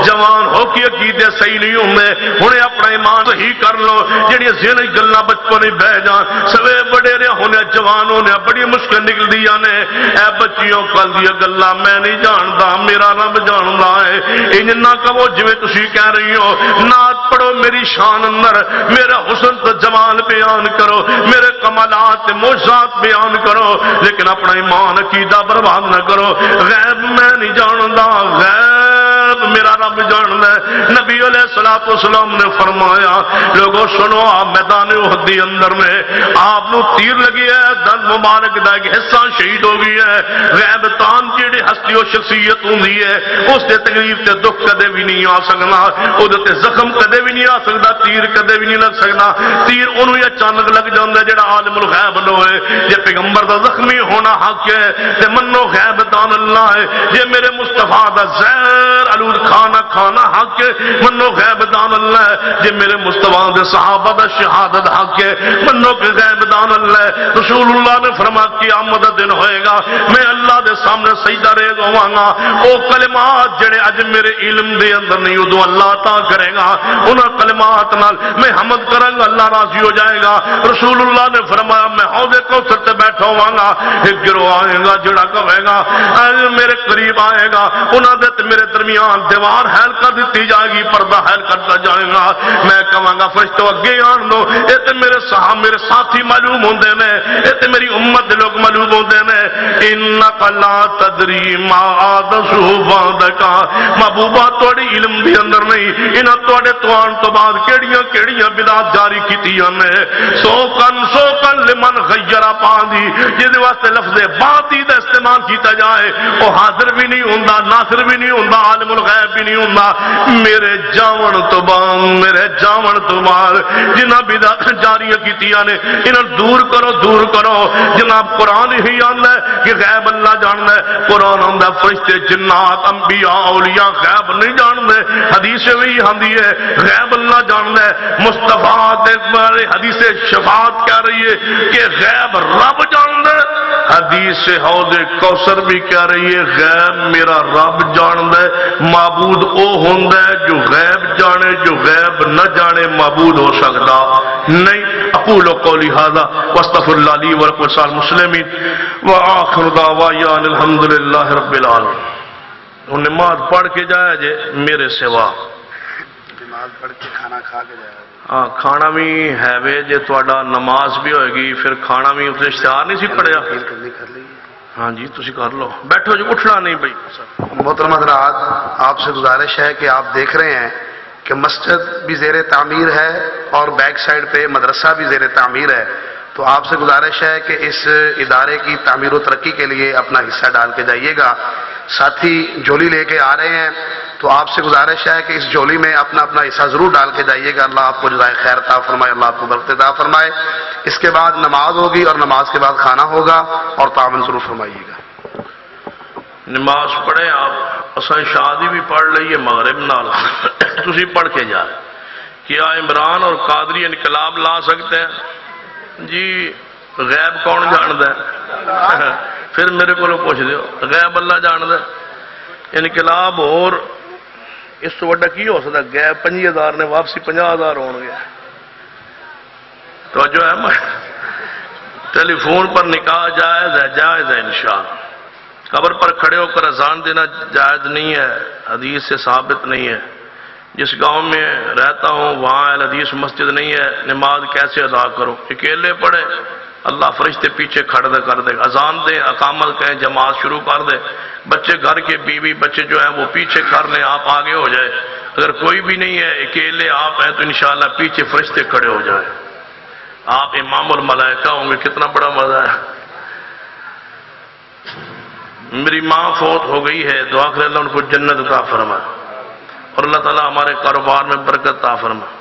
جوان ہو کے عقیدے صحیح نہیں ہوندے، ہن اپنا ایمان صحیح کر لو، جڑی ذہن گلاں بچپن ہی بہ جان سوے بڑے رہے ہونے جوان ہونے بڑی مشکل نکلدیاں نے۔ اے بچیوں کل دیا گلاں میں نہیں جاندا، میرا رب جاندا ہے۔ انج نہ کہو جویں تسی کہہ رہی ہو، نعت پڑھو میری شان اندر، میرا حسن تو جمال بیان کرو، میرے کمالات معجزات بیان کرو، لیکن اپنا ایمان عقیدہ برباد نہ کرو۔ غیب میں نہیں جاندا، غیب میرا رب جاندا ہے۔ نبی علیہ الصلوۃ والسلام نے فرمایا لوگوں سنو، آپ میدان احد دی اندر میں آپ نو تیر لگی ہے، دن مبارک دا ایک حصہ شہید ہو گئی ہے۔ غیب تان جیڑی ہستی و شخصیت ہوندی ہے اس دے تکلیف تے دکھ کدے بھی نہیں آ سکنا، او دے زخم کدے بھی نہیں آ سکدا، تیر کدے بھی نہیں لگ سکدا۔ تیر انہوں ہی اچانک لگ جاندا جڑا عالم الغیب نو ہے۔ یہ پیغمبر دا زخمی ہونا حق ہے تے منو غیب دان اللہ ہے۔ یہ میرے مصطفیٰ دا زہر آلود کھانا کھانا حق ہے، منو غیب دان اللہ ہے۔ یہ میرے مصطفیٰ دے صحابہ دا شہادت حق ہے، منو کہ غیب دان اللہ ہے۔ رسول اللہ نے فرمایا قیامت دا دن ہوئے گا میں اللہ دے سامنے سجدہ ریز ہوواں گا، او کلمات جڑے اج میرے علم دے اندر نہیں ادو اللہ عطا کرے گا، انہاں کلمات نال میں حمد کراں گا، اللہ راضی ہو جائے گا۔ رسول اللہ نے فرمایا میں حوض کوثر تے بیٹھا ہواں گا، ایک گروہ آئے گا جڑا کہے گا اج میرے قریب آئے گا، انہاں دے تے میرے درمیان دیوار حائل کر دیتی جائے گی، پردہ حائل کرتا جائے گا۔ میں کہاں گا فرشتوں اگے آن دو، اے تے میرے صحابہ میرے ساتھی معلوم ہوندے نے، اے تے میری امت دے لوگ معلوم ہوندے نے۔ انک لا تدری ما حدثوا بعدک، محبوبہ توڑی علم دی اندر نہیں انہاں توڑے توان تو بعد کیڑیاں کیڑیاں بدعات جاری کیتیاں نے۔ سوکن لمن غیر پاندی جس واسطے لفظ باطی دا استعمال کیتا جائے وہ حاضر بھی نہیں ہوندا، ناصر بھی نہیں ہوندا، عالم الغیب بھی نہیں ہوندا۔ میرے جاون تو بعد میرے جاون تو بعد جنہاں بدعات جاری کیتیاں نے انہاں دور کرو دور کرو۔ جناب قرآن ہی آندا ہے کہ غیب اللہ جاندا ہے، قرآن آندا فرشتے جنات انبیاء اولیاء غیب نہیں جاندے، حدیث بھی آندی ہے غیب اللہ جاندا ہے۔ مصطفیٰ دے بارے حدیث شفاعت کہہ رہی ہے کہ غیب رب جاندا ہے، حدیث حوض کوثر بھی کہہ رہی ہے غیب میرا رب جاندا ہے۔ معبود او ہوندا ہے جو غیب جانے، جو غیب نہ جانے معبود ہو سکتا نہیں۔ اقول قولی ھذا واستغفر اللہ لی ولکم ولسائر المسلمین وآخر دعوانا ان الحمدللہ رب العالمین۔ انہوں نے نماز پڑھ کے جایا جے میرے سوا، نماز پڑھ کے کھانا کھا کے جایا ہاں کھانا بھی ہے وے جے تواڈا نماز بھی ہوئے گی پھر کھانا بھی اس نے اشتہار نہیں سی پڑھیا، کرنی کر لی ہاں جی تسی کر لو، بیٹھو جی، اٹھنا نہیں بھائی. محترم حضرات، آپ سے گزارش ہے کہ آپ دیکھ رہے ہیں کہ مسجد بھی زیر تعمیر ہے اور بیک سائڈ پہ مدرسہ بھی زیر تعمیر ہے. تو آپ سے گزارش ہے کہ اس ادارے کی تعمیر و ترقی کے لیے اپنا حصہ ڈال کے جائیے گا. ساتھی جھولی لے کے آ رہے ہیں، تو آپ سے گزارش ہے کہ اس جھولی میں اپنا اپنا حصہ ضرور ڈال کے جائیے گا. اللہ آپ کو جزائے خیر عطا فرمائے، اللہ آپ کو برکت عطا فرمائے. اس کے بعد نماز ہوگی اور نماز کے بعد کھانا ہوگا، اور تعاون ضرور فرمائیے گا. نماز پڑھیں آپ، اصل شادی بھی پڑھ لئیے مغرب نال تسی پڑھ کے جائے. کیا عمران اور قادری انقلاب لا سکتے ہیں؟ جی غیب کون جاندہ ہے؟ پھر میرے کو پوچھ دیو، غیب اللہ جاندہ ہے. انقلاب اور اس تو وڈا کی ہو سکتا ہے؟ غیب 50,000 نے واپسی 50,000 ہون گیا. تو جو ہے ٹیلی فون پر نکاح جائز ہے، جائز ہے انشاءاللہ. قبر پر کھڑے ہو کر اذان دینا جائز نہیں ہے، حدیث سے ثابت نہیں ہے. جس گاؤں میں رہتا ہوں وہاں اہل حدیث مسجد نہیں ہے، نماز کیسے ادا کرو؟ اکیلے پڑھے، اللہ فرشتے پیچھے کھڑے کر دے. اذان دے، اقامت کہیں، جماعت شروع کر دے. بچے گھر کے بیوی بچے جو ہیں وہ پیچھے کر لیں، آپ آگے ہو جائے. اگر کوئی بھی نہیں ہے، اکیلے آپ ہیں، تو انشاءاللہ پیچھے فرشتے کھڑے ہو جائیں. آپ امام الملائکہ ہوں گے، کتنا بڑا مزہ ہے. میری ماں فوت ہو گئی ہے، دعا کریں اللہ ان کو جنت عطا فرمائے، اور اللہ تعالیٰ ہمارے کاروبار میں برکت عطا فرمائے.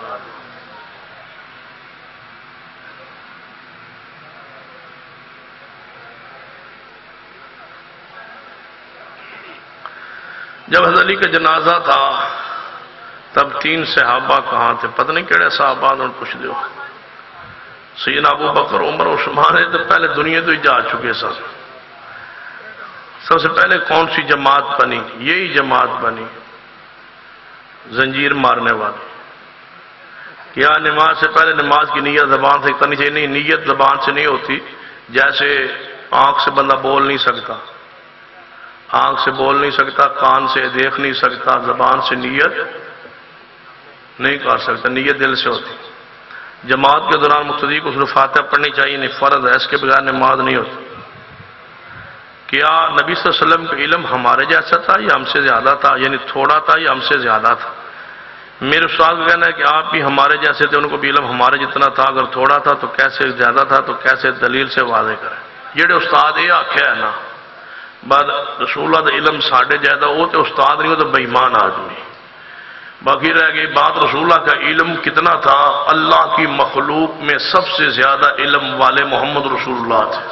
جب حضرت علی کا جنازہ تھا تب 3 صحابہ کہاں تھے؟ پتہ نہیں کیڑے صحابہ ان پوچھ دیو. سیدنا ابو بکر، عمر، عثمان تو پہلے دنیا تو ہی جا چکے سن. سب سے پہلے کون سی جماعت بنی؟ یہی جماعت بنی زنجیر مارنے والی. کیا نماز سے پہلے نماز کی نیت زبان سے کرنی چاہیے؟ نہیں، نیت زبان سے نہیں ہوتی. جیسے آنکھ سے بندہ بول نہیں سکتا، آنکھ سے بول نہیں سکتا، کان سے دیکھ نہیں سکتا، زبان سے نیت نہیں کر سکتا، نیت دل سے ہوتی. جماعت کے دوران مقتدی کو سورۃ فاتحہ پڑھنی چاہیے، نہیں فرض ہے، اس کے بغیر نماز نہیں ہوتی. کیا نبی صلی اللہ علیہ وسلم کا علم ہمارے جیسا تھا یا ہم سے زیادہ تھا؟ یعنی تھوڑا تھا یا ہم سے زیادہ تھا؟ میرے استاد کا کہنا ہے کہ آپ بھی ہمارے جیسے تھے، ان کو بھی علم ہمارے جتنا تھا. اگر تھوڑا تھا تو کیسے زیادہ تھا؟ تو کیسے دلیل سے واضح کریں. جڑے استاد یہ آخیا ہے نا بعد رسول اللہ دا علم ساڑھے زیادہ، وہ تو استاد نہیں، وہ تو بےمان آدمی. باقی رہ گئی بات رسول اللہ کا علم کتنا تھا. اللہ کی مخلوق میں سب سے زیادہ علم والے محمد رسول اللہ تھے.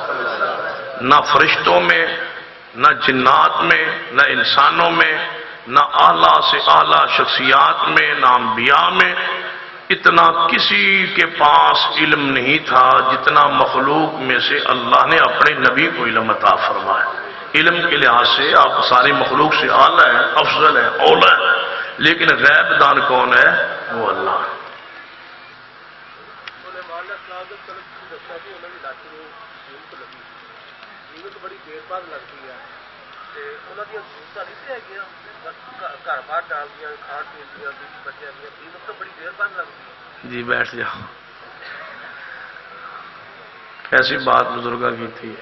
نہ فرشتوں میں، نہ جنات میں، نہ انسانوں میں، نہ اعلیٰ سے اعلیٰ شخصیات میں، نہ انبیاء میں اتنا کسی کے پاس علم نہیں تھا جتنا مخلوق میں سے اللہ نے اپنے نبی کو علم عطا فرمایا. علم کے لحاظ سے آپ ساری مخلوق سے اعلیٰ ہے، افضل ہے، اولا ہے. لیکن غیب دان کون ہے؟ وہ اللہ. جی بیٹھ جاؤ. کیسی بات بزرگاں کی تھی.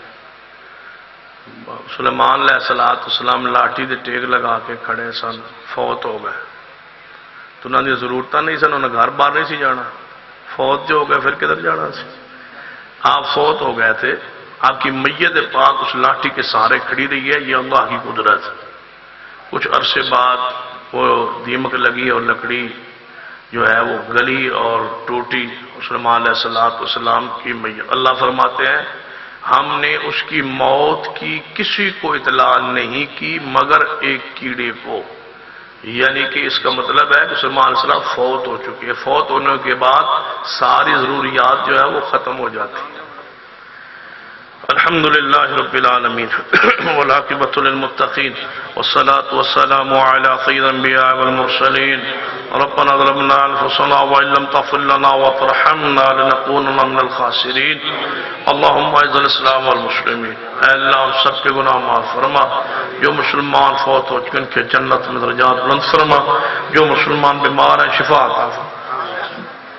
سلیمان علیہ السلام لاٹھی دے ٹیک لگا کے کھڑے سن، فوت ہو گئے. تو انہوں نے ضرورت نہیں سن، انہوں نے گھر باہر نہیں سی جانا. فوت جو ہو گئے پھر کدھر جانا سی؟ آپ فوت ہو گئے تھے، آپ کی میت پاک اس لاٹھی کے سہارے کھڑی رہی ہے. یہ اللہ کی قدرت. کچھ عرصے بعد وہ دیمک لگی اور لکڑی جو ہے وہ گلی اور ٹوٹی. سلیمان علیہ السلام کی میت. اللہ فرماتے ہیں ہم نے اس کی موت کی کسی کو اطلاع نہیں کی مگر ایک کیڑے کو. یعنی کہ اس کا مطلب ہے کہ سلیمان علیہ السلام فوت ہو چکی ہے. فوت ہونے کے بعد ساری ضروریات جو ہے وہ ختم ہو جاتی ہیں. الحمدللہ رب العالمین والعاقبۃ للمتقین والصلاة والسلام علی خیر الانبیاء والمرسلین. ربنا ظلمنا انفسنا وان لم تغفر لنا وترحمنا لنکونن من الخاسرین. اللہم اعز الاسلام والمسلمین. اے اللہ ہم سب کے گناہ معاف فرما. جو مسلمان فوت ہو چکے ان کے جنت میں درجات بلند فرما. جو مسلمان بیمار ہیں شفا عطا فرما.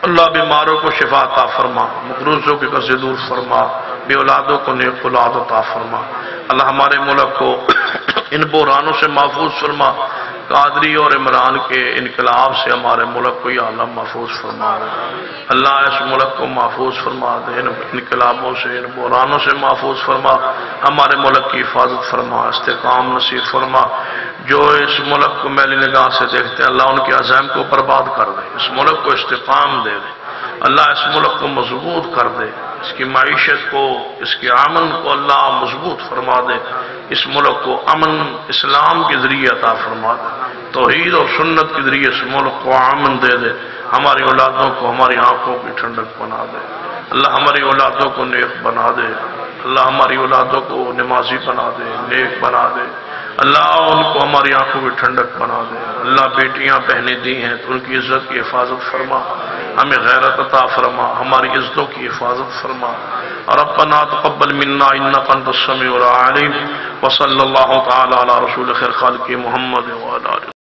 اللہ بیماروں کو شفا عطا فرما، مقروضوں کے قرض دور فرما. بے اولادوں کو نیک اولاد عطا فرما۔ اللہ ہمارے ملک کو ان بحرانوں سے محفوظ فرما، قادری اور عمران کے انقلاب سے ہمارے ملک کو یا اللہ محفوظ فرما دے۔ اللہ اس ملک کو محفوظ فرما دے، ان انقلابوں سے، ان بحرانوں سے محفوظ فرما، ہمارے ملک کی حفاظت فرما، استحکام نصیب فرما۔ جو اس ملک کو میلی نگاہ سے دیکھتے ہیں اللہ ان کے عزائم کو برباد کر دے، اس ملک کو استحکام دے دے، اللہ اس ملک کو مضبوط کر دے، اس کی معیشت کو، اس کے امن کو اللہ مضبوط فرما دے، اس ملک کو امن اسلام کے ذریعے عطا فرما دے، توحید اور سنت کے ذریعے اس ملک کو امن دے دے، ہماری اولادوں کو ہماری آنکھوں کی ٹھنڈک بنا دے، اللہ ہماری اولادوں کو نیک بنا دے، اللہ ہماری اولادوں کو نمازی بنا دے، نیک بنا دے، اللہ ان کو ہماری آنکھوں کی ٹھنڈک بنا دے، اللہ بیٹیاں بہنیں دی ہیں تو ان کی عزت کی حفاظت فرما، ہمیں غیرت عطا فرما، ہماری عزتوں کی حفاظت فرما۔ ربنا تقبل منا انك انت السميع العليم وصلى الله تعالى على رسول خير خلق محمد وعلى آله